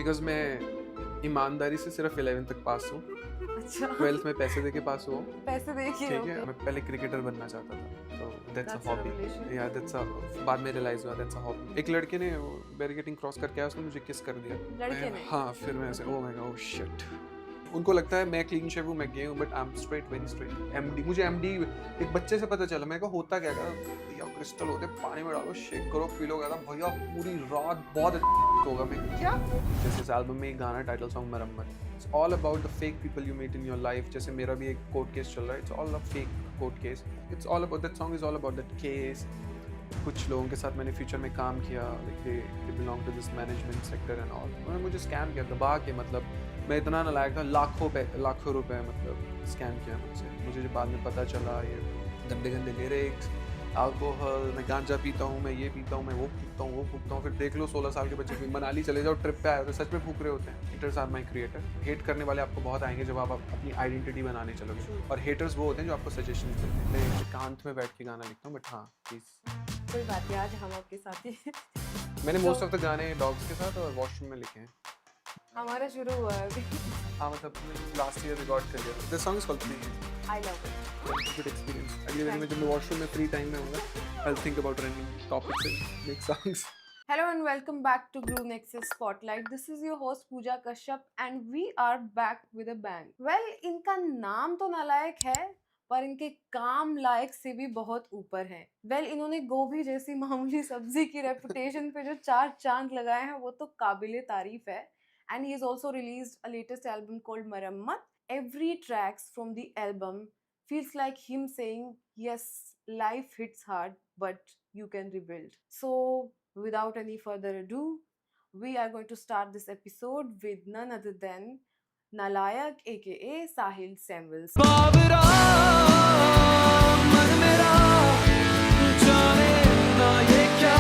Because मैं ईमानदारी से सिर्फ 11th तक पास हूँ। अच्छा 12th में पैसे देके पास हुआ हूँ। पैसे देखिए ठीक ओके है, मैं पहले क्रिकेटर बनना चाहता था, तो that's a that's a hobby. Revelation या दैट्स अ बाद में रियलाइज हुआ दैट्स अ हॉबी। एक लड़के ने बैरिकेडिंग क्रॉस करके आया, उसने मुझे किस कर दिया। लड़के ने हाँ, फिर मैं ऐसे Okay. Oh my God, oh shit. उनको लगता है मैं क्लीन शेव हूँ, मैं गे हूँ, but I am straight, very straight. MD, मुझे एमडी एक बच्चे से पता चला। मैं कहा होता क्या है? भैया क्रिस्टल होते हैं, पानी में डालो, शेक करो, पी लो। कहता भैया पूरी रात बहुत होगा। मैं कहा, क्या? जैसे इस एल्बम में एक गाना title song Marammat, it's all about the fake people you meet in your life. जैसे मेरा भी एक कोर्ट केस चल रहा है, it's all a fake court case. It's all about that song, is all about that case. कुछ लोगों के साथ मैंने फ्यूचर में काम किया, like they belong to this management sector and all. उन्होंने मुझे स्कैम किया दबा के, मतलब मैं इतना नालायक था, लाखों रुपए मतलब स्कैम किया मुझसे। मुझे जब बाद में पता चला ये गंदे गंदे लिरिक्स, अल्कोहल, मैं गांजा पीता हूँ, मैं ये पीता हूँ, मैं वो फूकता हूँ, वो फूकता हूँ। फिर देख लो 16 साल के बच्चे भी मनाली चले जाओ, ट्रिप पे आए हो तो सच में फूक रहे होते हैं। Haters are my creator. Hate करने वाले आपको बहुत आएंगे जब आप अपनी आइडेंटिटी बनाने चलोगे, और हेटर्स वो होते हैं जो आपको सजेशन देते हैं। मैं एकांत में बैठ के गाना लिखता हूँ, बट हाँ प्लीज। कोई बात नहीं आज हम आपके साथ ही हैं। मैंने तो मोस्ट ऑफ द गाने डॉग्स के साथ और वॉशरूम में लिखे हैं। हमारा शुरू हुआ है अभी हाँ, मतलब लास्ट ईयर रिकॉर्ड कर लिया। This song is called free. I love it good experience. अगली बार मैं जब मैं वॉशरूम में फ्री टाइम में होऊंगा, I will think about running topics and make songs. Hello and welcome back to Groove Nexus Spotlight. This is your host Pooja Kashyap and we are back with a bang. Well, इनका नाम तो नालायक है पर इनके काम लायक से भी बहुत ऊपर है। इन्होंने गोभी जैसी मामूली सब्जी की रेपुटेशन पे जो 4 चांद लगाए हैं वो तो काबिले तारीफ है। And he has also released a latest album called Marammat. Every tracks from the album feels like him saying, yes, life hits hard, but you can rebuild. So without any further ado, we are going to start this episode with none other than Nalayak aka Sahil Samuels. Babra मन मेरा जाने ना ये क्या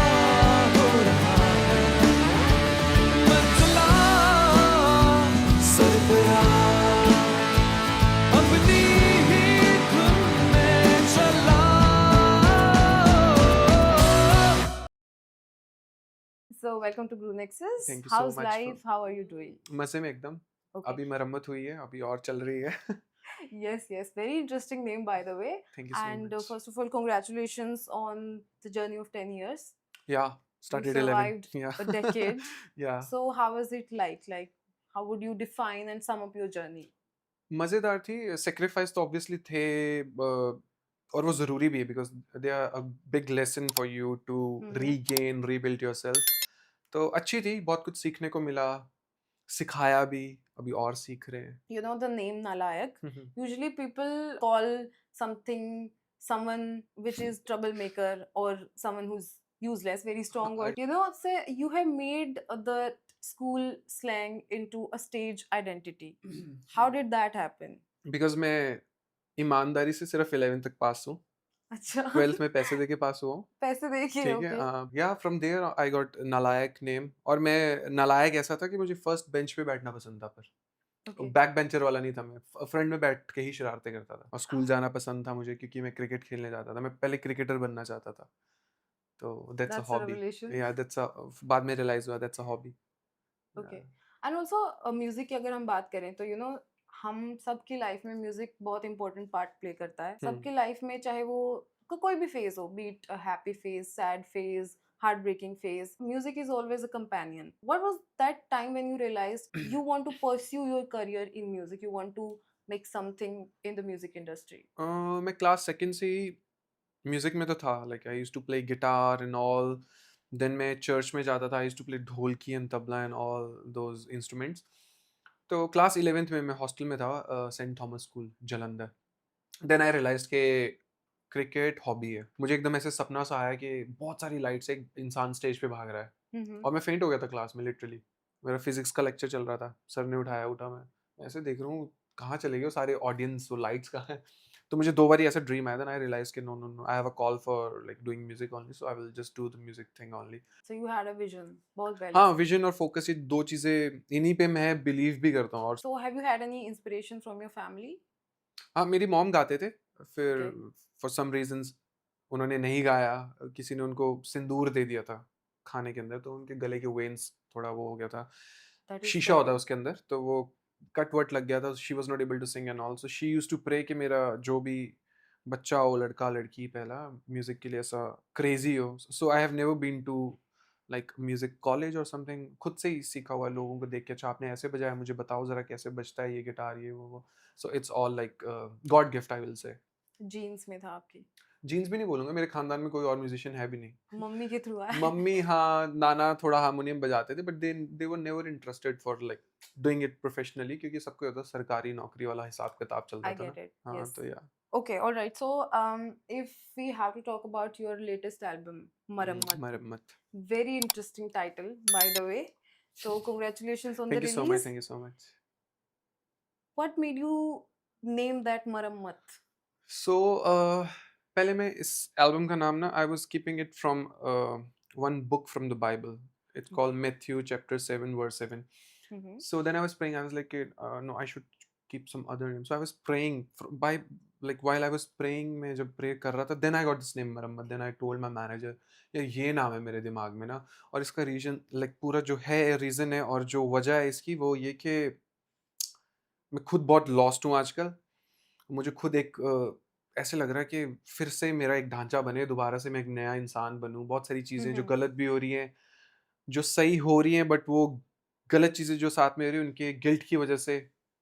हो रहा है मैं चला सरबरा अपनी ही धुन में चला So welcome to Blue Nexus. Thank you so How's much life? How are you doing? मजे में एकदम। Okay. अभी मरम्मत हुई है, अभी और चल रही है। Yes. Very interesting name, by the way. Thank you so And much. first of all, congratulations on the journey of 10 years. Yeah, You started 11. survived Yeah. a decade. Yeah. So how was it like? Like, how would you define and sum up your journey? मजेदार थी। Sacrifice तो obviously थे, और वो ज़रूरी भी है, because they are a big lesson for you to regain rebuild yourself. तो अच्छी थी, बहुत कुछ सीखने को मिला, सिखाया भी, अभी और सीख रहे हैं। You know the name Nalayak. Hmm. Usually people call something someone which is troublemaker or someone who's useless. Very strong I- word. You know, say you have made the school slang into a stage identity. How did that happen? Because मैं ईमानदारी से सिर्फ 11th तक पास हूँ। अच्छा 12th में पैसे देके पास हुआ हूँ। पैसे देखिए ठीक है, ओके या फ्रॉम देयर आई गॉट नालायक नेम। और मैं नालायक ऐसा था कि मुझे फर्स्ट बेंच पे बैठना पसंद था, पर ओके बैक बेंचर वाला नहीं था। मैं फ्रंट में बैठ के ही शरारतें करता था, और स्कूल जाना पसंद था मुझे क्योंकि मैं क्रिकेट खेलने जाता था। मैं पहले क्रिकेटर बनना चाहता था, तो that's a that's a hobby. Revelation या दैट्स अ बाद में रियलाइज हुआ that's a hobby. Okay and also music की अगर हम बात करें तो हम सबकी लाइफ में म्यूजिक बहुत इंपॉर्टेंट पार्ट प्ले करता है सबकी लाइफ में चाहे वो कोई भी फेज हो be it happy phase sad phase heartbreaking phase music is always a companion what was that time when you realized you want to pursue your career in music you want to make something in the music industry मैं class second से ही music में तो था। Like I used to play guitar and all. Then मैं church में जाता था, I used to play dholki and tabla and all those instruments. तो क्लास 11th में मैं हॉस्टल में था, Saint Thomas school Jalandhar. Then I realize के क्रिकेट हॉबी है। मुझे एकदम ऐसे सपना सा आया कि बहुत सारी लाइट से एक इंसान स्टेज पे भाग रहा है, और मैं फेंट हो गया था क्लास में लिटरली। मेरा फिजिक्स का लेक्चर चल रहा था, सर ने उठाया, उठा, मैं ऐसे देख रहा हूँ कहाँ चले गए वो सारे ऑडियंस, वो लाइट्स कहाँ है। तो मुझे 2 बार ऐसा ड्रीम आया था, आई रियलाइज कि no no no, I have a call for like doing music only, so I will just do the music thing only. so you had a vision बहुत पहले हाँ, से विजन और फोकस, ये 2 चीज़ें, इन्हीं पे मैं बिलीव भी करता हूँ। और so have you had any inspiration from your family हाँ, मेरी मॉम गाते थे, फिर okay फॉर सम रीजंस उन्होंने नहीं गाया। किसी ने उनको सिंदूर दे दिया था खाने के अंदर, तो उनके गले के वेन्स थोड़ा वो हो गया था। That is शीशा होता sad. है उसके अंदर, तो वो कट वट लग गया था, she was not able to sing and all, so she used to pray कि मेरा जो भी बच्चा हो, लड़का लड़की, पहला म्यूजिक के लिए ऐसा क्रेजी हो। So I have never been to like music college और समथिंग, खुद से ही सीखा हुआ है, लोगों को देख के, अच्छा आपने ऐसे बजाया, मुझे बताओ जरा कैसे बजता है ये गिटार, ये वो। So it's all like God gift I will say. Genes में था आपकी, जीन्स भी नहीं बोलूंगा, मेरे खानदान में कोई और म्यूजिशियन है भी नहीं। मम्मी के थ्रू आया। मम्मी हाँ, नाना थोड़ा हारमोनियम बजाते थे, but they were never interested for like doing it professionally, क्योंकि सबको होता सरकारी नौकरी वाला हिसाब किताब चलता I था ना। get it. हाँ Yes. तो या Okay, all right. So, if we have to talk about your latest album, Marammat, मरम्मत। very interesting title, by the way. So, congratulations on the thank you so much, release. Thank you so much. What made you name that Marammat? So पहले मैं इस album का नाम ना, I was keeping it from one book from the Bible, it's called Matthew chapter 7 verse 7। Mm-hmm. So then I was praying. I was like, no, I should keep some other name. So I was praying by like while I was praying, मैं जब pray कर रहा था, then I got this name Marammat. Then I told my manager, ये नाम है मेरे दिमाग में ना, और इसका रीजन like पूरा जो है रीजन है और जो वजह है इसकी, वो ये कि मैं खुद बहुत लॉस्ट हूँ आजकल। मुझे खुद एक ऐसे लग रहा है कि फिर से मेरा एक ढांचा बने, दोबारा से मैं एक नया इंसान बनूं। बहुत सारी चीज़ें जो Mm-hmm. गलत भी हो रही हैं, जो सही हो रही हैं, बट वो गलत चीज़ें जो साथ में हो रही हैं, उनके गिल्ट की वजह से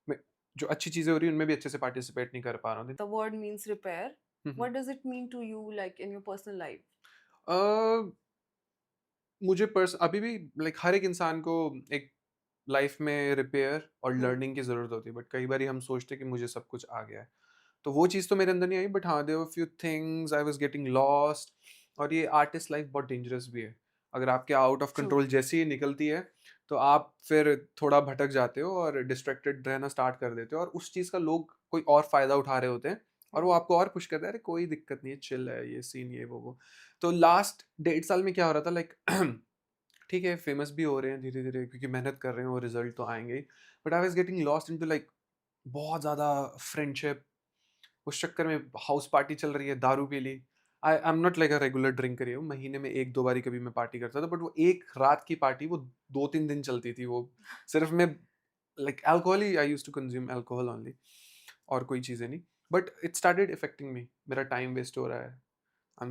मैं जो अच्छी चीज़ें हो रही हैं उनमें भी अच्छे से पार्टिसिपेट नहीं कर पा रहा हूँ। The word means repair. Hmm. What does it mean to you, like in your personal life? अ, मुझे अभी भी लाइक हर एक इंसान को एक लाइफ में रिपेयर और Hmm. लर्निंग की ज़रूरत होती है, बट कई बार हम सोचते हैं कि मुझे सब कुछ आ गया है, तो वो चीज़ तो मेरे अंदर नहीं आई। बट हाँ, there were few things I was getting lost. और ये आर्टिस्ट लाइफ बहुत डेंजरस भी है, अगर आपके आउट ऑफ True. कंट्रोल जैसे ही निकलती है तो आप फिर थोड़ा भटक जाते हो और डिस्ट्रैक्टेड रहना स्टार्ट कर देते हो, और उस चीज़ का लोग कोई और फ़ायदा उठा रहे होते हैं, और वो Hmm. आपको और पुश करता है, अरे कोई दिक्कत नहीं है, चिल है, ये सीन, ये वो। तो लास्ट 1.5 साल में क्या हो रहा था, लाइक ठीक है फेमस भी हो रहे हैं धीरे धीरे क्योंकि मेहनत कर रहे हैं, वो रिजल्ट तो आएंगे ही, but I was getting lost into like बहुत ज़्यादा फ्रेंडशिप। उस चक्कर में हाउस पार्टी चल रही है, दारू पी ली। I am not like a regular drinker, हूँ, महीने में 1-2 बारी कभी मैं पार्टी करता था, बट वो एक रात की पार्टी वो 2-3 दिन चलती थी। वो सिर्फ मैं लाइक अल्कोहल ही, I used to consume alcohol only, और कोई चीज़ें नहीं। But it started affecting me, मेरा टाइम वेस्ट हो रहा है। I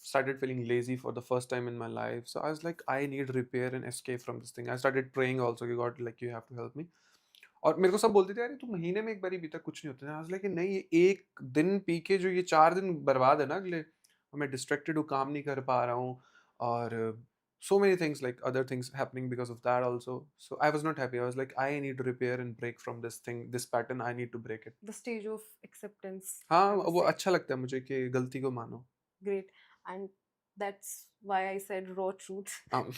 started feeling lazy for the first time in my life. So I was like, I need repair and escape from this thing. I started praying also, God, like you have to help me. और मेरे को सब बोलते थे, अरे तू महीने में एक बार ही पीता, कुछ नहीं होता। I was like, नहीं, ये एक दिन पी के जो ये 4 दिन बर्बाद है ना अगले, और मैं डिस्ट्रैक्टेड हूँ, काम नहीं कर पा रहा हूँ, और so many things like other things happening because of that also. So I was not happy. I was like, I need to repair and break from this thing, this pattern. I need to break it. The stage of acceptance, हाँ, I would वो say. अच्छा लगता है मुझे कि गलती को मानो। Great. And that's why I said raw truth. Um,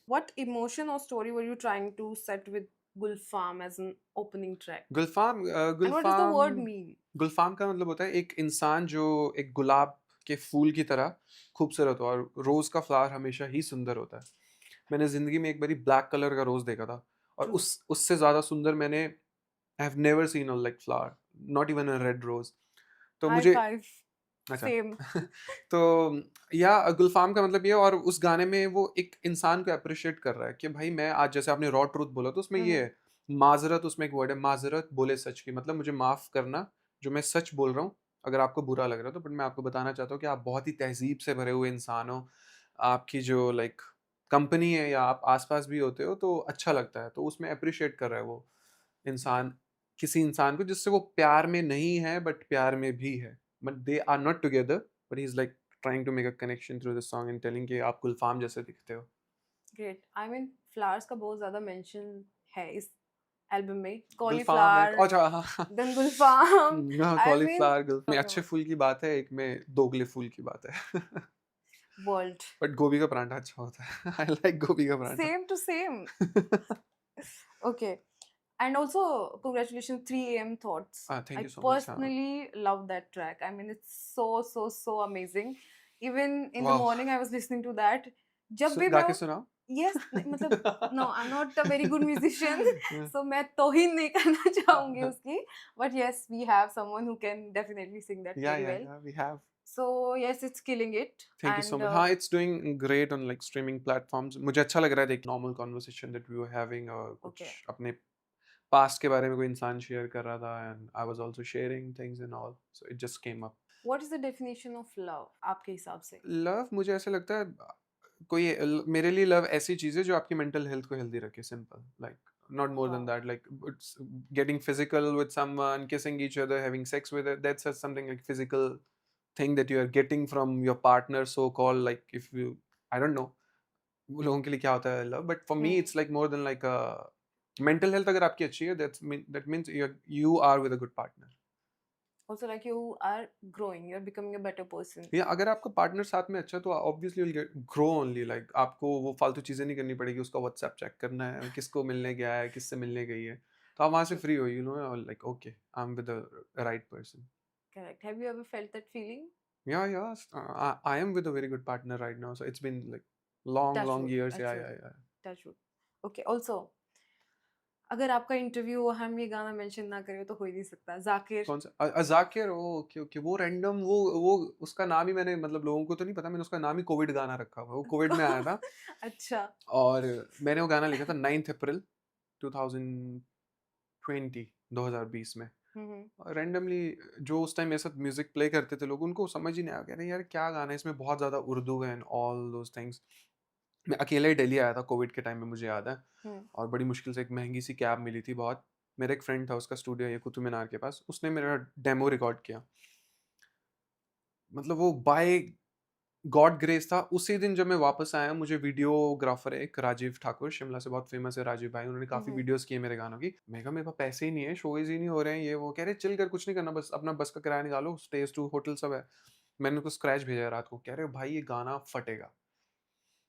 What emotion or story were you trying to set with Gulfam as an opening track? Gulfam And what does the word Gulfam mean? गुलफाम का मतलब होता है एक इंसान जो एक गुलाब के फूल की तरह खूबसूरत हो, और रोज का फ्लावर हमेशा ही सुंदर होता है। मैंने जिंदगी में एक बारी ब्लैक कलर का रोज देखा था, और True. उससे ज्यादा सुंदर मैंने I have never seen a like flower, not even a red rose. तो High मुझे five. अच्छा Same. तो या गुलफाम का मतलब ये है, और उस गाने में वो एक इंसान को अप्रिशिएट कर रहा है कि भाई मैं आज, जैसे आपने रॉ ट्रूथ बोला तो उसमें ये है माजरत, उसमें एक वर्ड है माजरत, बोले सच की, मतलब मुझे माफ़ करना जो मैं सच बोल रहा हूँ, अगर आपको बुरा लग रहा है तो। बट मैं आपको बताना चाहता हूँ कि आप बहुत ही तहजीब से भरे हुए इंसान हो, आपकी जो लाइक कंपनी है या आप आसपास भी होते हो तो अच्छा लगता है। तो उसमें अप्रिशिएट कर रहा है वो इंसान किसी इंसान को जिससे वो प्यार में नहीं है बट प्यार में भी है, but they are not together, but he is like trying to make a connection through this song and telling कि आप गुलफाम जैसे दिखते हो। Great. I mean, flowers का बहुत ज़्यादा mention है इस album में. गुलफाम एक, Cauliflower, अच्छा हाँ then Gulfam. I mean, cauliflower गुल में okay, अच्छे फूल की बात है, एक में दोगले फूल की बात है। world. बट गोभी का परांठा अच्छा होता है। आई लाइक गोभी का परांठा। Same to same. Okay. And also, congratulations, 3 AM Thoughts. Thank I you so much. personally love that track. I mean, it's so amazing. Even in the वाह, morning, I was listening to that. जब भी गा मैं के सुनाओ। yes, मतलब no, I'm not a very good musician, so मैं तौहीन नहीं करना चाहूँगी उसकी. But yes, we have someone who can definitely sing that या very well. We have So yes, it's killing it. Thank you so And much. हाँ, it's doing great on like streaming platforms. मुझे अच्छा लग रहा है देख normal conversation that we were having, कुछ okay, अपने पास्ट के बारे में कोई इंसान शेयर कर रहा था and I was also sharing things and all, so it just came up. what is the definition of love आपके हिसाब से? लव मुझे ऐसा लगता है कोई मेरे लिए लव ऐसी चीज़ है जो आपकी मेंटल हेल्थ को हेल्दी रखे, simple, like not more than Wow. That, like it's getting physical with someone, kissing each other, having sex with, that's something like physical thing that you are getting from your partner, so called, like if you, I don't know वो लोगों के लिए क्या होता है love, but for me Hmm. it's like more than like a mental health अगर आपकी अच्छी है, that means you are with a good partner। Also, like you are growing, you're becoming a better person. या अगर आपका partner साथ में अच्छा है तो obviously will grow only, like आपको वो फालतू चीज़ें नहीं करनी पड़ेगी, उसका व्हाट्सएप चेक करना है, किसको मिलने गया है, किससे मिलने गई है, तो आप वहाँ से True. फ्री हो, you know, like okay I am with the right person. Correct. Have you ever felt that feeling? Yeah, I am with a very good partner right now, so it's been like long Touch long wood, years, touch yeah, wood, yeah, yeah। touch wood. Okay. Also, अगर आपका interview हो हम ये गाना mention ना करें तो हो ही नहीं सकता। जाकिर। कौन सा जाकिर, ओ ओके ओके, वो रैंडम, वो उसका नाम ही मैंने, मतलब लोगों को तो नहीं पता, मैंने उसका नाम ही कोविड गाना रखा हुआ है, वो कोविड में आया था अच्छा। और मैंने वो गाना लिखा था 9 अप्रैल 2020, 2020 में। हम्म। रैंडमली जो उस टाइम मेरे साथ म्यूजिक प्ले करते थे लोग, उनको समझ ही नहीं आया, कह रहे यार क्या गाना है इसमें, बहुत ज़्यादा उर्दू है एंड ऑल दोज थिंग्स। मैं अकेले ही दिल्ली आया था कोविड के टाइम में, मुझे याद है, हम्म। और बड़ी मुश्किल से एक महंगी सी कैब मिली थी बहुत। मेरा एक फ्रेंड था, उसका स्टूडियो है कुतुब मीनार के पास, उसने मेरा डेमो रिकॉर्ड किया, मतलब वो बाय गॉड ग्रेस था। उसी दिन जब मैं वापस आया, मुझे वीडियोग्राफर है एक, राजीव ठाकुर, शिमला से बहुत फेमस है राजीव भाई, उन्होंने काफ़ी हम्म। वीडियोस किए मेरे गानों की। मैं कहा मेरे पास पैसे ही नहीं है, शोज ही नहीं हो रहे हैं, ये वो, कह रहे चिल कर, कुछ नहीं करना, बस अपना बस का किराया निकालो, स्टेज टू होटल सब है। मैंने उनको स्क्रैच भेजा रात को, कह रहे भाई ये गाना फटेगा।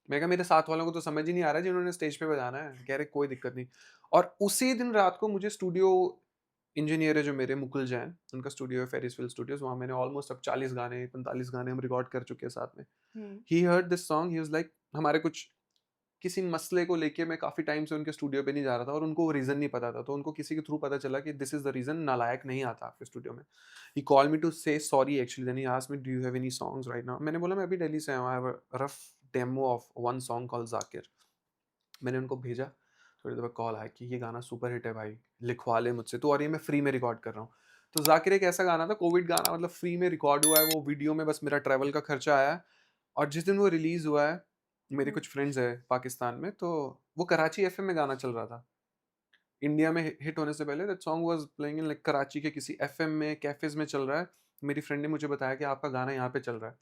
मैं कहा मेरे साथ वालों को तो समझ ही नहीं आ रहा जिन्होंने स्टेज पे बजाना है, कह रहे कोई दिक्कत नहीं। और उसी दिन रात को मुझे स्टूडियो इंजीनियर है जो मेरे, मुकुल जैन, उनका स्टूडियो है फेरिसविल स्टूडियोज, वहाँ मैंने ऑलमोस्ट अब 40 गाने 45 गाने हम रिकॉर्ड कर चुके हैं साथ में। Hmm. He heard this song, he was like, हमारे कुछ किसी मसले को लेके मैं काफ़ी टाइम से उनके स्टूडियो पे नहीं जा रहा था और उनको वो रीज़न नहीं पता था, तो उनको किसी के थ्रू पता चला कि दिस इज़ द रीज़न नालायक नहीं आता आपके स्टूडियो में। He called me to say sorry actually, then he asked me do you have any songs right now. मैंने बोला मैं अभी दिल्ली से आया हूँ, I have a rough demo of one song called Zakir. मैंने उनको भेजा, थोड़ी देर बाद कॉल आया कि ये गाना सुपर हिट है भाई, लिखवा ले मुझसे तो, और ये मैं फ्री में रिकॉर्ड कर रहा हूँ। तो ज़ाकिर एक ऐसा गाना था, कोविड गाना, मतलब फ्री में रिकॉर्ड हुआ है, वो वीडियो में बस मेरा ट्रैवल का खर्चा आया है। और जिस दिन वो रिलीज़ हुआ है, मेरे हम्म। कुछ फ्रेंड्स हैं पाकिस्तान में, तो वो कराची एफएम में गाना चल रहा था। इंडिया में हिट होने से पहले that song was playing in like Karachi के किसी एफएम में, कैफ़ेज़ में चल रहा है। मेरी फ्रेंड ने मुझे बताया कि आपका गाना यहाँ पे चल रहा है।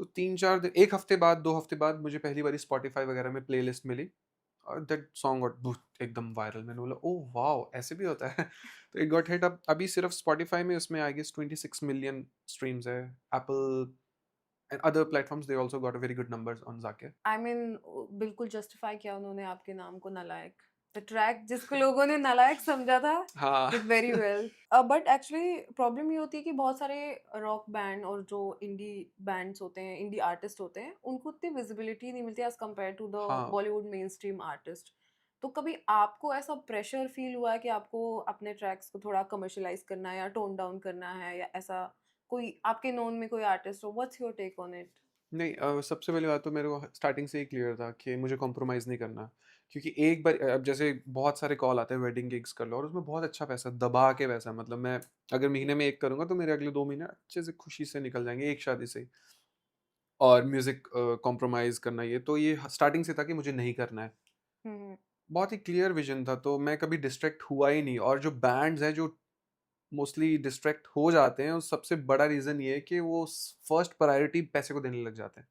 तो 3-4 दिन, 1 हफ्ते बाद, 2 हफ्ते बाद मुझे पहली बारी स्पॉटिफ़ाई वगैरह में प्लेलिस्ट मिली और दैट सॉन्ग गॉट बूस्ट एकदम वायरल। मैंने बोला ओह वाओ! ऐसे भी होता है। तो इट गॉट हिट। अब अभी सिर्फ स्पॉटिफ़ाई में उसमें आई गेस 26 मिलियन स्ट्रीम्स है। Apple and other platforms they also got a very good numbers on Zakir. I mean बिल्कुल जस्टिफाई किया उन्होंने आपके नाम को नालायक। द ट्रैक जिसको लोगों ने नालायक समझा था हाँ। Did very well. But actually problem ये होती है कि बहुत सारे रॉक बैंड और जो इंडी बैंड्स होते हैं, इंडी आर्टिस्ट होते हैं, उनको उतनी विजिबिलिटी नहीं मिलती एज कम्पेयर टू द हाँ। Bollywood main stream artist. तो कभी आपको ऐसा प्रेशर फील हुआ है कि आपको अपने ट्रैक्स को थोड़ा कमर्शलाइज करना है या टोन डाउन करना है, या ऐसा कोई आपके नोन में कोई आर्टिस्ट हो? What's your take on it? नहीं, सबसे पहली बात तो मेरे को स्टार्टिंग से ही क्लियर था कि मुझे कॉम्प्रोमाइज़ नहीं करना। क्योंकि एक बार अब जैसे बहुत सारे कॉल आते हैं वेडिंग गिग्स कर लो, और उसमें बहुत अच्छा पैसा, दबा के पैसा, मतलब मैं अगर महीने में 1 करूँगा तो मेरे अगले 2 महीने अच्छे से खुशी से निकल जाएँगे एक शादी से ही। और म्यूज़िक कॉम्प्रोमाइज़ करना, ये तो ये स्टार्टिंग से था कि मुझे नहीं करना है। हम्म। बहुत ही क्लियर विज़न था, तो मैं कभी डिस्ट्रैक्ट हुआ ही नहीं। और जो बैंड्स हैं जो मोस्टली डिस्ट्रैक्ट हो जाते हैं, उस सबसे बड़ा रीज़न ये है कि वो फर्स्ट प्रायोरिटी पैसे को देने लग जाते हैं।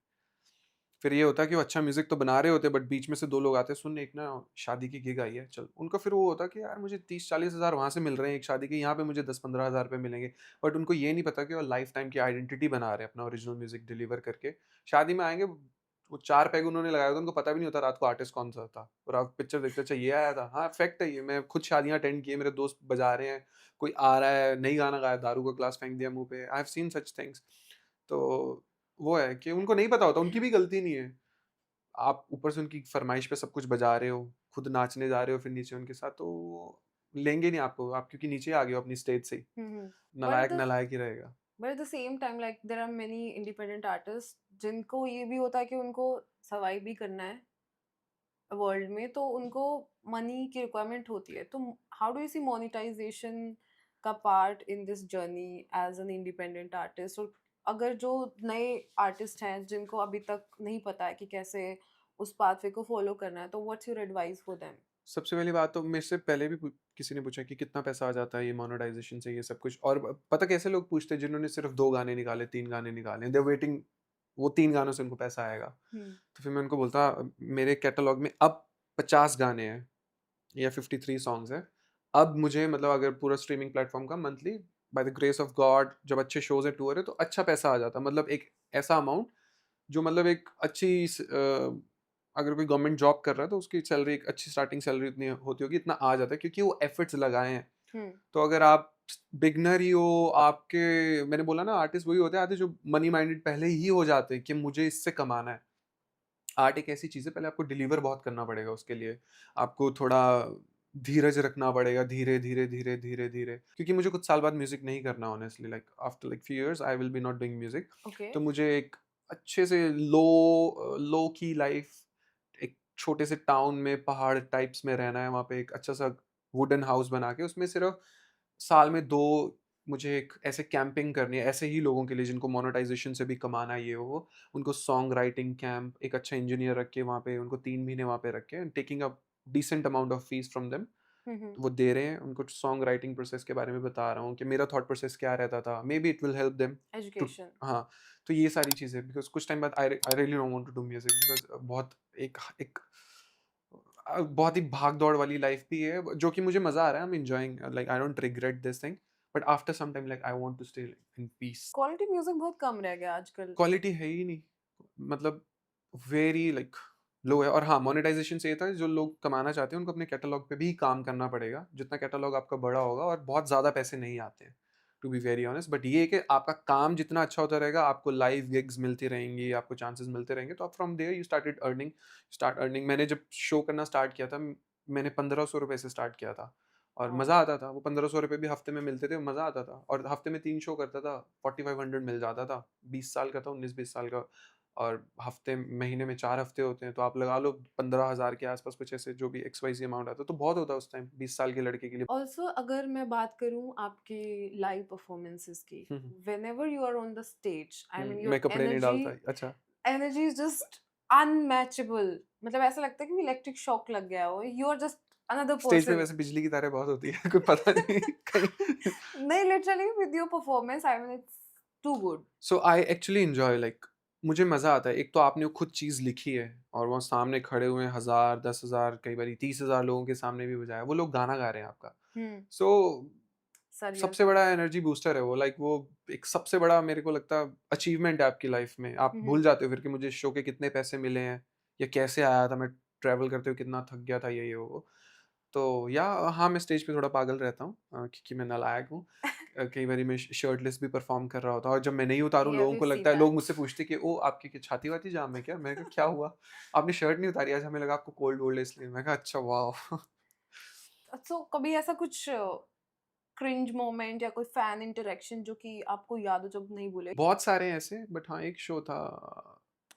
फिर ये होता है कि वो अच्छा म्यूज़िक तो बना रहे होते हैं, बट बीच में से 2 लोग आते हैं, सुन एक ना शादी की गिग आई है चल। उनका फिर वो होता है कि यार मुझे 30-40 हज़ार वहाँ से मिल रहे हैं एक शादी के, यहाँ पे मुझे 10-15 हज़ार रुपए मिलेंगे। बट उनको ये नहीं पता कि वो लाइफ टाइम की आइडेंटिटी बना रहे हैं अपना ओरिजिनल म्यूज़िक डिलीवर करके। शादी में आएँगे, वो 4 पैग उन्होंने लगाया होता है, उनको पता भी नहीं होता रात को आर्टिस्ट कौन-सा था। और आप पिक्चर देखते अच्छा ये आया था। हाँ, फैक्ट है ये, मैं खुद शादियाँ अटेंड की है, मेरे दोस्त बजा रहे हैं, कोई आ रहा है, नहीं गाना गाया, दारू का ग्लास फेंक दिया मुँह पे। I have seen such things. तो वो है कि उनको नहीं पता होता, उनकी भी गलती नहीं है। आप ऊपर से उनकी फरमाइश पे सब कुछ बजा रहे हो, खुद नाचने जा रहे हो फिर नीचे उनके साथ, तो वो लेंगे नहीं आपको, आप क्योंकि नीचे आ गए हो अपनी स्टेज से ही। हम्म। बट नालायक द नालायक ही रहेगा। But at the same time like there are many independent artist जिनको ये भी होता है कि उनको सर्वाइव भी करना है वर्ल्ड में, तो उनको मनी की रिक्वायरमेंट होती है। तो how do you see monetization का part in this journey as an independent artist? और अगर जो नए आर्टिस्ट हैं जिनको अभी तक नहीं पता है कि कैसे उस पाथवे को फॉलो करना है, तो what's your advice for them? सबसे पहली बात तो मेरे से पहले भी किसी ने पूछा कि कितना पैसा आ जाता है ये मोनेटाइजेशन से, ये सब कुछ। और पता कैसे लोग पूछते हैं जिन्होंने सिर्फ 2 गाने निकाले, 3 गाने निकाले, दे वेटिंग वो 3 गानों से उनको पैसा आएगा। तो फिर मैं उनको बोलता मेरे कैटलॉग में अब 50 गाने हैं या 53 सॉन्ग्स हैं। अब मुझे मतलब अगर पूरा स्ट्रीमिंग प्लेटफॉर्म का monthly by the grace of God जब अच्छे शोज है, टूर है, तो अच्छा पैसा आ जाता, मतलब एक ऐसा अमाउंट जो मतलब एक अच्छी अगर कोई गवर्नमेंट जॉब कर रहा है तो उसकी सैलरी, एक अच्छी स्टार्टिंग सैलरी इतनी होती होगी, इतना आ जाता है क्योंकि वो एफर्ट्स लगाए हैं। तो अगर आप बिगनर ही हो, आपके, मैंने बोला ना आर्टिस्ट वही होते हैं आते जो मनी माइंडेड पहले ही हो जाते हैं कि मुझे इससे कमाना है। आर्ट एक ऐसी चीज़ है, पहले आपको डिलीवर बहुत करना पड़ेगा उसके लिए, आपको थोड़ा धीरज रखना पड़ेगा, धीरे धीरे धीरे धीरे धीरे, क्योंकि मुझे कुछ साल बाद म्यूजिक नहीं करना honestly, like after like few years I will be not doing music. Okay. तो मुझे एक अच्छे से लो की लाइफ, एक छोटे से टाउन में पहाड़ टाइप्स में रहना है, वहाँ पे एक अच्छा सा वुडन हाउस बना के उसमें सिर्फ साल में 2 मुझे एक ऐसे कैंपिंग करनी है, ऐसे ही लोगों के लिए जिनको मोनेटाइजेशन से भी कमाना है ये वो। उनको सॉन्ग राइटिंग कैंप, एक अच्छा इंजीनियर रख के वहाँ पे उनको 3 महीने वहाँ पे रख के taking a decent amount of fees from them. वो दे रहे हैं उनको, सॉन्ग राइटिंग प्रोसेस के बारे में बता रहा हूँ कि मेरा थॉट प्रोसेस क्या रहता था, maybe it will help them to. Education. हाँ, तो ये सारी चीज़ें, बिकॉज कुछ टाइम बाद I really don't want to do music, because बहुत एक एक बहुत ही भाग दौड़ वाली लाइफ भी है, जो कि मुझे मजा आ रहा है, I am enjoying, like I don't regret this thing, but after some time like I want to stay in peace. Quality music बहुत कम रह गया आजकल। क्वालिटी है ही नहीं, मतलब वेरी लाइक लो है। और हाँ, मोनेटाइजेशन से ये था जो लोग कमाना चाहते हैं उनको अपने कैटलॉग पे भी काम करना पड़ेगा, जितना कैटलॉग आपका बड़ा होगा, और बहुत ज़्यादा पैसे नहीं आते हैं to be very honest. But ये है कि आपका काम जितना अच्छा होता रहेगा, आपको लाइव गिग्स मिलती रहेंगी, आपको चांसेस मिलते रहेंगे, तो आप from there you start earning. मैंने जब शो करना स्टार्ट किया था, मैंने 1500 रुपये से स्टार्ट किया था, और हाँ। मज़ा आता था। वो 1500 रुपये भी हफ्ते में मिलते थे, मज़ा आता था, और हफ्ते में 3 शो करता था, 4500 मिल जाता था। 20 साल का था, 19-20 साल का, और हफ्ते महीने में 4 हफ्ते होते हैं, तो आप लगा लो 15,000 के आसपास कुछ ऐसे, जो भी एक्स वाई जी अमाउंट आता है, तो बहुत होता है उस टाइम 20 साल के लड़के के लिए। ऑल्सो अगर मैं बात करूं आपके लाइव परफॉर्मेंसेस की, हम्म, whenever you are on the stage, I mean your मैं कपड़े नहीं डालता। अच्छा, energy is just unmatchable। मतलब ऐसा लगता है कि इलेक्ट्रिक शॉक लग गया हो, you are just another stage पे person। वैसे बिजली की तारें बहुत होती है कोई पता नहीं कहीं। नहीं, literally with your performance, I mean it's too good। So I actually enjoy, like मुझे मज़ा आता है। एक तो आपने खुद चीज़ लिखी है और वहाँ सामने खड़े हुए हैं 1000, 10,000, कई बार 30,000 लोगों के सामने भी बजाया, वो लोग गाना गा रहे हैं आपका। सो surreal। सबसे बड़ा एनर्जी बूस्टर है वो, लाइक वो एक सबसे बड़ा मेरे को लगता है अचीवमेंट है आपकी लाइफ में। आप भूल जाते हो फिर कि मुझे इस शो के कितने पैसे मिले हैं, या कैसे आया था, मैं ट्रैवल करते हुए कितना थक गया था, ये वो। तो या हाँ, मैं स्टेज पे थोड़ा पागल रहता हूँ, क्योंकि मैं नालायक हूँ। कई बारी मैं शर्टलेस भी परफॉर्म कर रहा होता हूँ, और जब मैं नहीं उतारूँ Yeah, लोगों को we've seen लगता है, लोग that। मुझसे पूछते कि ओ आपकी क्या छाती वाती जाम है क्या? मैं कहा क्या हुआ? आपने शर्ट नहीं उतारी आज, हमें लगा आपको कोल्ड वोल्ड है इसलिए। मैं कहा अच्छा वाह। So कभी ऐसा कुछ क्रिंज मोमेंट या कोई फैन इंटरेक्शन जो कि आपको याद हो, जब नहीं भूले? बहुत सारे हैं ऐसे, बट हाँ, एक शो था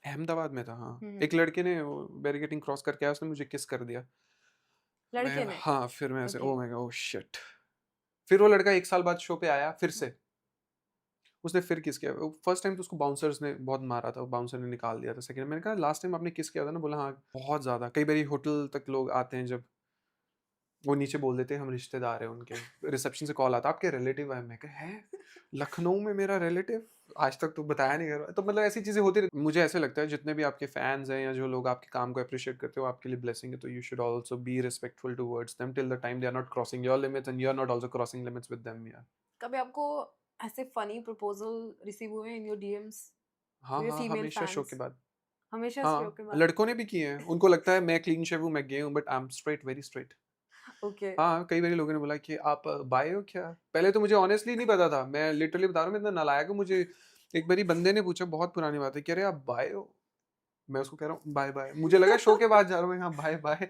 अहमदाबाद में था, हाँ। हम्म। एक लड़के ने वो बैरिकेडिंग क्रॉस करके आया, उसने मुझे किस कर दिया। लड़के मैं ने? हाँ, फिर मैं ऐसे okay. Oh my God, oh shit. फिर वो लड़का 1 साल बाद शो पे आया फिर से, उसने फिर किस किया। फर्स्ट टाइम तो उसको बाउंसर्स ने बहुत मारा था, बाउंसर ने निकाल दिया था। सेकंड मैंने कहा लास्ट टाइम आपने किस किया था ना? बोला हाँ बहुत ज़्यादा। कई बार होटल तक लोग आते हैं, जब वो नीचे बोल देते हैं हम रिश्तेदार हैं उनके, रिसेप्शन से कॉल आता आपके रिलेटिव है। मैं कहा है लखनऊ में मेरा रिलेटिव, आज तक तो बताया नहीं कर। तो मतलब ऐसी चीज़ें होती रहती। मुझे ऐसे लगता है जितने भी आपके फैंस हैं या जो लोग आपके काम को अप्रिशिएट करते हो, आपके लिए ब्लेसिंग है, तो you should also be respectful towards them till the time they are not crossing your limits and you are not also crossing limits with them यार। कभी आपको ऐसे फनी प्रपोजल रिसीव हुए इन योर डीएम्स हाँ to your हाँ, female हमेशा show के fans? बाद। हमेशा शो हाँ, के बाद? लड़कों ने भी किए हैं, उनको लगता है मैं क्लीन शेव हूँ, मैं गे हूँ, but I am straight, very straight. Okay. हाँ, कई बारी लोगों ने बोला कि आप बाय हो क्या? पहले तो मुझे ऑनेस्टली नहीं पता था, मैं लिटरली बता रहा हूँ, मैं इतना नालायक हूँ। मुझे एक बारी बंदे ने पूछा, बहुत पुरानी बात है, कह रहे आप बाय हो? मैं उसको कह रहा हूँ बाय बाय, मुझे लगा शो के बाद जा रहा हूँ मैं, हाँ बाय बाय।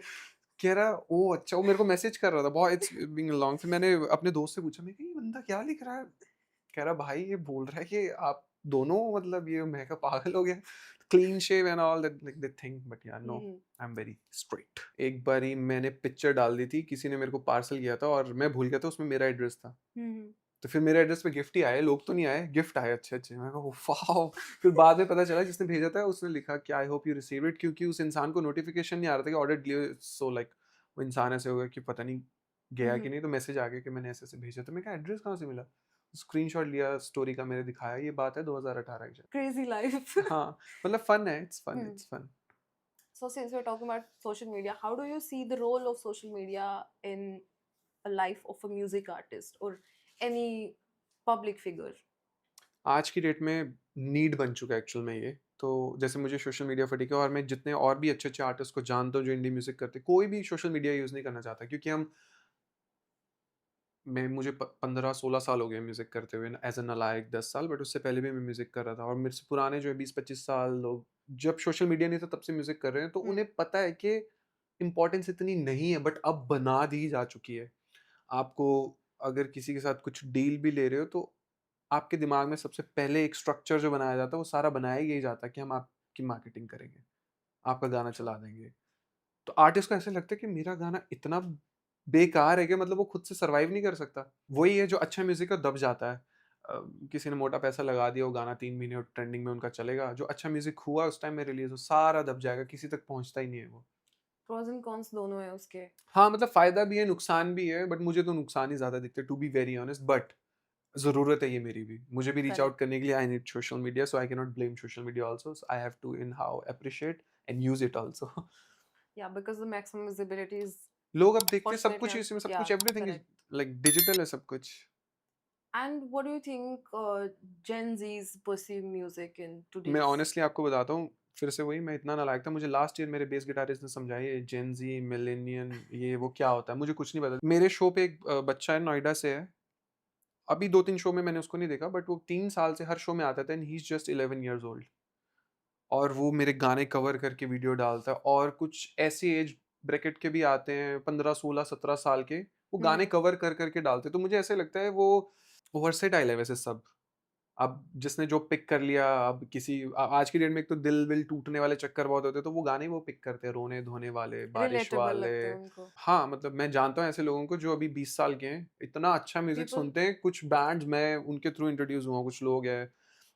कह रहा ओह अच्छा, वो मेरे को मैसेज कर रहा था, बहुत इट्स बीइंग लॉन्ग। फिर मैंने अपने दोस्त से पूछा, मैं ये बंदा क्या लिख रहा है? कह रहा भाई ये बोल रहा है कि आप दोनों मतलब ये, मैं कहा पागल हो गया, clean shave and all that like they think, but यार no, hmm, I am very straight. एक बारी मैंने पिक्चर डाल दी थी, किसी ने मेरे को पार्सल किया था और मैं भूल गया था उसमें मेरा एड्रेस था, हम्म, तो फिर मेरे एड्रेस पे गिफ्ट ही आए, लोग तो नहीं आए, गिफ्ट आए अच्छे अच्छे, मैं कहा वाओ। फिर बाद में पता चला जिसने भेजा था उसने लिखा कि I hope you receive it, क्योंकि उस इंसान को नोटिफिकेशन नहीं आ रहा था कि ऑर्डर डिलीवर, सो लाइक वो इंसान ऐसे हो गया कि पता नहीं गया कि नहीं, तो मैसेज आ गया कि मैंने ऐसे ऐसे भेजा, तो मैं कहा एड्रेस कहाँ से मिला, स्क्रीनशॉट लिया स्टोरी का, मैंने दिखाया, ये बात है 2018 की शायद। crazy life. हाँ, मतलब फन है, it's fun, Hmm. It's fun. So since we're talking about social media, how do you see the role of social media in a life of a music artist or any public figure? आज की date में need बन चुका है actual में ये, तो जैसे मुझे सोशल मीडिया फटीक है, और मैं जितने और भी अच्छे अच्छे आर्टिस्ट को जानता हूँ जो इंडी म्यूजिक करते हैं, कोई भी सोशल मीडिया यूज़ नहीं करना चाहता, क्योंकि मुझे 15-16 साल हो गए म्यूज़िक करते हुए, एज एन नालायक 10 साल, बट उससे पहले भी मैं म्यूज़िक कर रहा था, और मेरे से पुराने जो है 20-25 साल लोग, जब सोशल मीडिया नहीं था तब से म्यूज़िक कर रहे हैं, तो Hmm. उन्हें पता है कि इम्पोर्टेंस इतनी नहीं है, बट अब बना दी जा चुकी है। आपको अगर किसी के साथ कुछ डील भी ले रहे हो, तो आपके दिमाग में सबसे पहले एक स्ट्रक्चर जो बनाया जाता है वो सारा बनाया ही जाता है कि हम आपकी मार्केटिंग करेंगे, आपका गाना True. चला देंगे। तो आर्टिस्ट को ऐसे लगता है कि मेरा गाना इतना बेकार है कि मतलब वो खुद से सर्वाइव नहीं कर सकता। वही है जो अच्छा म्यूजिक है दब जाता है। किसी ने मोटा पैसा लगा दिया, वो गाना 3 महीने और ट्रेंडिंग में उनका चलेगा, जो अच्छा म्यूजिक हुआ उस टाइम में रिलीज, वो सारा दब जाएगा, किसी तक पहुंचता ही नहीं है वो। Pros and cons दोनों है उसके. हाँ, मतलब फायदा भी है नुकसान भी है, बट मुझे तो नुकसान ही ज्यादा दिखते, to be very honest, but ज़रूरत है ये मेरी भी। मुझे भी रीच Correct. आउट करने के लिए I need social media, so I can not blame social media also, so I have to in how appreciate and use it also. Yeah, because the maximum visibility is लोग अब देखते हैं सब fortunately, कुछ इसमें, सब yeah, कुछ, everything is correct. Like digital है सब कुछ। And what do you think Gen Zs perceive music in मैं today's? ऑनेस्टली आपको बताता हूँ, फिर से वही, मैं इतना नालायक था, मुझे लास्ट ईयर मेरे बेस गिटारिस्ट ने समझाया ये जेन ज़ी, मिलेनियन, ये वो क्या होता है, मुझे कुछ नहीं पता। मेरे शो पे एक बच्चा है, नोएडा से है, अभी 2-3 शो में मैंने उसको नहीं देखा, बट वो 3 साल से हर शो में आता था, and he is just 11 years old. और वो मेरे गाने कवर करके वीडियो डालता है, और कुछ ऐसी एज ब्रैकेट के भी आते हैं 15-16-17 साल के, वो गाने Hmm. कवर कर करके डालते हैं, तो मुझे ऐसे लगता है वो वर्सेटाइल है वैसे सब। अब जिसने जो पिक कर लिया, अब आज की डेट में एक तो दिल विल टूटने वाले चक्कर बहुत होते हैं, तो वो गाने वो पिक करते हैं, रोने धोने वाले, बारिश Relatable वाले। लगते हैं उनको. हाँ, मतलब मैं जानता हूँ ऐसे लोगों को जो अभी 20 साल के हैं, इतना अच्छा म्यूजिक People, सुनते हैं, कुछ बैंड्स मैं उनके थ्रू इंट्रोड्यूस हुआ हूँ, कुछ लोग हैं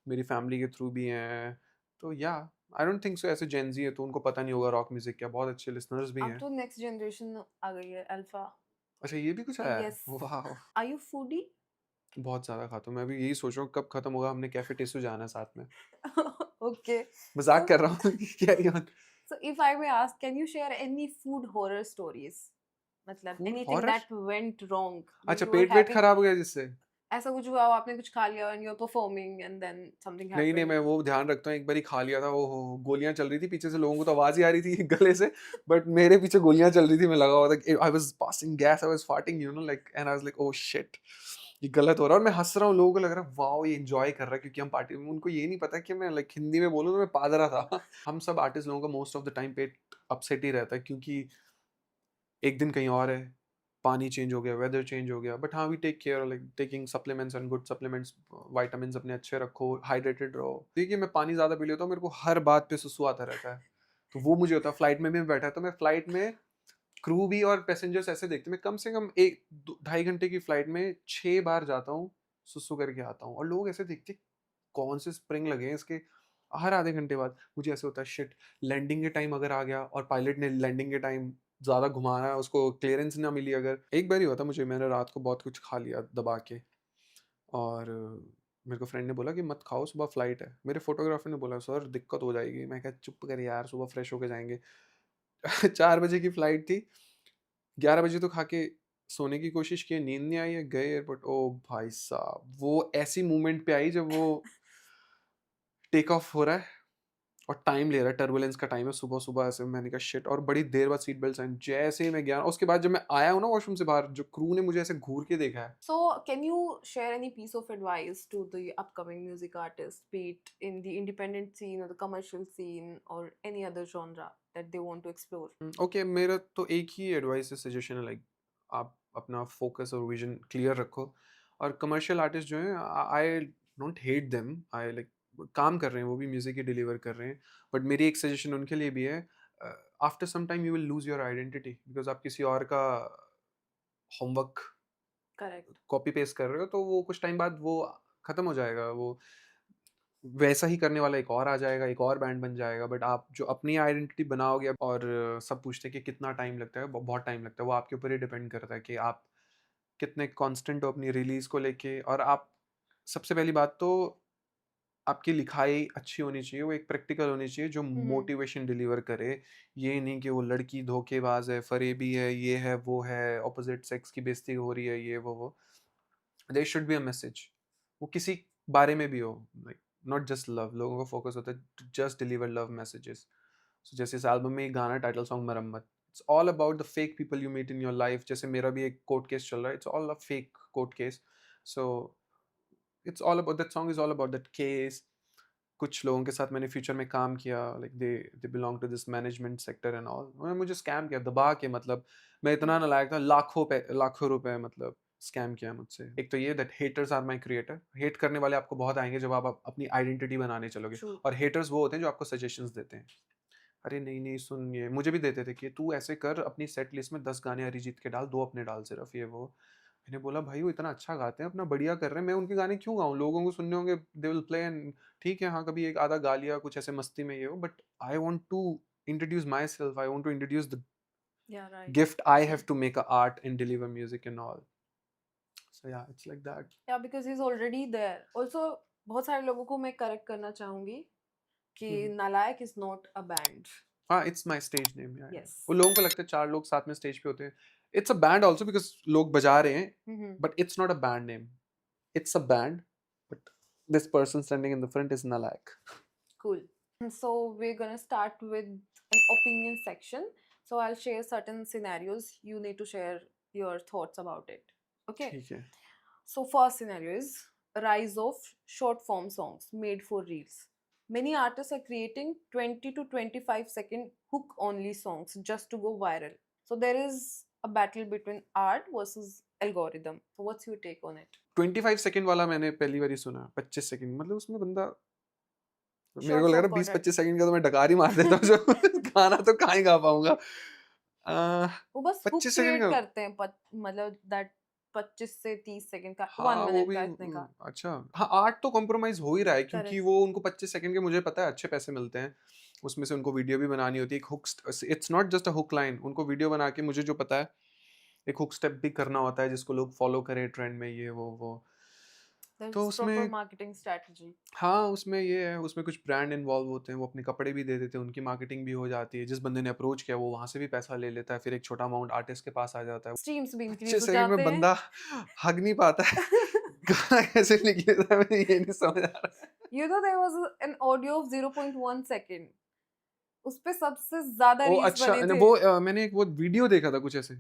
मेरी फैमिली के थ्रू भी हैं, तो या आई डोंट थिंक सो ऐसे जेनजी है तो उनको पता नहीं होगा रॉक म्यूजिक क्या, बहुत अच्छे लिसनर्स भी अब हैं। तो नेक्स्ट जनरेशन आ गई है अल्फा. अच्छा, ये भी कुछ आया है, Yes. वाह। Are you foodie? बहुत ज्यादा खाता हूँ मैं, अभी यही सोच रहा हूँ कब खत्म होगा, हमने कैफे टेसू जाना है साथ में। Okay. मजाक So, कर रहा हूँ। Carry on. so if I may ask, can you share any food horror stories? मतलब food anything horror? that went wrong when अच्छा, you were पेट वेट having, खराब हो गया जिससे? ऐसा कुछ हुआ हो, आपने कुछ खा लिया and you're performing and then something नहीं नहीं, happened? मैं वो ध्यान रखता हूँ, एक बारी खा लिया था, वो गोलियां चल रही थी पीछे से, लोगों को तो आवाज ही आ रही थी गले से, बट मेरे पीछे गोलियां चल रही थी, मैं लगा हुआ था, I was passing gas, I was farting, you know like, and I was like oh shit, ये गलत हो रहा है, और मैं हंस रहा हूँ, लोगों को लग रहा है वाओ ये एंजॉय कर रहा है, क्योंकि हम पार्टी में, उनको ये नहीं पता कि मैं लाइक हिंदी में बोलूँ तो मैं पादरा था। हम सब आर्टिस्ट लोगों का most of the time pet upset he रहता है, क्योंकि एक दिन कहीं और है, पानी चेंज हो गया, वेदर चेंज हो गया, बट हाँ we take care, like taking supplements and good supplements, vitamins अपने अच्छे रखो, हाइड्रेटेड रहो। देखिए मैं पानी ज़्यादा पी लेता हूँ, मेरे को हर बात पे सुसु आता रहता है, तो वो मुझे होता है। फ्लाइट में भी मैं बैठा, तो मैं फ्लाइट में क्रू भी और पैसेंजर्स ऐसे देखते, मैं कम से कम 1-2-2.5 घंटे की फ्लाइट में 6 बार जाता हूँ, सुसु करके आता हूँ, और लोग ऐसे देखते कौन से स्प्रिंग लगे हैं इसके। हर आधे घंटे बाद मुझे ऐसे होता है शिट, लैंडिंग के टाइम अगर आ गया और पायलट ने लैंडिंग के टाइम ज़्यादा घुमाना है, उसको क्लियरेंस ना मिली अगर, एक बार ही हुआ था मुझे, मैंने रात को बहुत कुछ खा लिया दबा के, और मेरे को फ्रेंड ने बोला कि मत खाओ सुबह फ्लाइट है, मेरे फोटोग्राफर ने बोला सर दिक्कत हो जाएगी, मैं कहा चुप कर यार, सुबह फ्रेश होके जाएंगे। 4 बजे की फ्लाइट थी, 11 बजे तो खा के सोने की कोशिश की, नींद नहीं आई है, गए एयरपोर्ट, ओ भाई साहब वो ऐसी मूवमेंट पे आई जब वो टेक ऑफ हो रहा है और टाइम ले रहा है, टर्बुलेंस का टाइम है, सुबह सुबह ऐसे, मैंने कहा शिट, और बड़ी देर बाद सीट बेल्ट साइन, जैसे ही मैं गया उसके बाद जब मैं आया हूँ ना वॉशरूम से बाहर, जो क्रू ने मुझे ऐसे घूर के देखा है। So, can you share any piece of advice to the upcoming music artists, be it in the independent scene or the commercial scene or any other genre that they want to explore? Okay, मेरा तो एक ही advice है, suggestion है, like आप अपना focus और vision clear रखो, और कमर्शियल आर्टिस्ट जो हैं, I don't hate them, I like काम कर रहे हैं, वो भी म्यूजिक ही डिलीवर कर रहे हैं, बट मेरी एक सजेशन उनके लिए भी है, after some time you will lose your identity, because आप किसी और का होमवर्क करेक्ट। कॉपी पेस्ट कर रहे हो, तो वो कुछ टाइम बाद वो खत्म हो जाएगा, वो वैसा ही करने वाला एक और आ जाएगा, एक और बैंड बन जाएगा, बट आप जो अपनी आइडेंटिटी बनाओगे, और सब पूछते हैं कि कितना टाइम लगता है, बहुत टाइम लगता है, वो आपके ऊपर ही डिपेंड करता है कि आप कितने कांस्टेंट हो अपनी रिलीज को लेके, और आप सबसे पहली बात तो आपकी लिखाई अच्छी होनी चाहिए, वो एक प्रैक्टिकल होनी चाहिए जो मोटिवेशन डिलीवर करे, ये नहीं कि वो लड़की धोखेबाज है, फरेबी है, ये है वो है, ऑपोजिट सेक्स की बेइज्जती हो रही है, ये वो there should be a message, वो किसी बारे में भी हो, लाइक नॉट जस्ट लव, लोगों का फोकस होता है just deliver love messages. So जैसे इस एल्बम में एक गाना title song Marammat, it's all about the fake people you meet in your life, जैसे मेरा भी एक कोर्ट केस चल रहा है, it's all a fake court case, so it's all about, that song is all about that case. कुछ लोगों के साथ मैंने फ्यूचर में काम किया, like they belong to this management sector and all, उन्होंने मुझे स्कैम किया दबा के, मतलब मैं इतना नालायक था, लाखों रुपए मतलब स्कैम किया मुझसे। एक तो ये that haters are my creator, hate करने वाले आपको बहुत आएंगे जब आप अपनी आइडेंटिटी बनाने चलोगे, ट्रू। और हेटर्स वो होते हैं जो आपको सजेशंस देते हैं, अरे नहीं नहीं सुन, ये मुझे भी देते थे कि तू ऐसे कर, अपनी सेट लिस्ट में 10 गाने अरिजीत के डाल, 2 अपने डाल सिर्फ, ये वो। मैंने बोला भाई वो इतना अच्छा गाते हैं, अपना बढ़िया कर रहे हैं, मैं उनके गाने क्यों गाऊं, लोगों को सुनने होंगे, दे विल प्ले, एंड ठीक है हाँ कभी एक आधा गा लिया कुछ ऐसे मस्ती में ये हो, but I want to introduce myself, I want to introduce the yeah right. Gift I have to make a art and deliver music and all, so yeah it's like that. Yeah because he is already there also. बहुत सारे लोगों को मैं correct करना चाहूंगी कि नालायक is not a band. हाँ इट्स माई स्टेज नेम यार, यस। वो लोगों को लगता है 4 लोग साथ में स्टेज पे होते हैं, it's a band also because लोग बजा रहे हैं, but it's not a band name, it's a band, but this person standing in the front is Nalayak. Cool. So we're gonna start with an opinion section. So I'll share certain scenarios. You need to share your thoughts about it. Okay. ठीक है। So first scenario is rise of short form songs made for reels. Many artists are creating 20 to 25 second hook only songs just to go viral. So there is a battle between art versus algorithm. So what's your take on it? 25 second वाला मैंने पहली बार ही सुना, 25 second मतलब उसमें बंदा, मेरे Short को लग रहा form है 20-25 content. सेकंड का तो मैं डकार ही मार देता हूँ जो गाना तो कहाँ ही गा पाऊंगा। वो बस हुक 25 सेकंड क्रिएट का, करते हैं मतलब दैट 25 से 30 सेकंड का 1 हाँ वो मिनट भी का इतने का। अच्छा, हाँ आर्ट तो कॉम्प्रोमाइज हो ही रहा है, क्योंकि करेक्ट। वो उनको 25 सेकंड के मुझे पता है अच्छे पैसे मिलते हैं, उसमें से उनको वीडियो भी बनानी होती है, एक hook, it's not just a hook line, उनको वीडियो बना के मुझे जो पता है एक हुक स्टेप भी करना होता है जिसको लोग फॉलो करें ट्रेंड में, ये वो तो दैट्स प्रॉपर उसमें मार्केटिंग स्ट्रेटजी। हाँ उसमें ये है, उसमें कुछ ब्रांड इन्वॉल्व होते हैं, वो अपने कपड़े भी दे देते हैं, उनकी मार्केटिंग भी हो जाती है, जिस बंदे ने अप्रोच किया वो वहां से भी पैसा ले लेता है, फिर एक छोटा अमाउंट आर्टिस्ट के पास आ जाता है, स्ट्रीम्स भी अच्छे इंक्रीज हो सेकंड में जाते हैं। बंदा हग नहीं पाता है गाना कैसे निकलेगा है मुझे ये नहीं समझ आ रहा है। You know there was an audio of 0.1 second. उस पे सबसे ज्यादा ओ रील्स अच्छा बने थे। वो मैंने एक वो वीडियो देखा था कुछ ऐसे,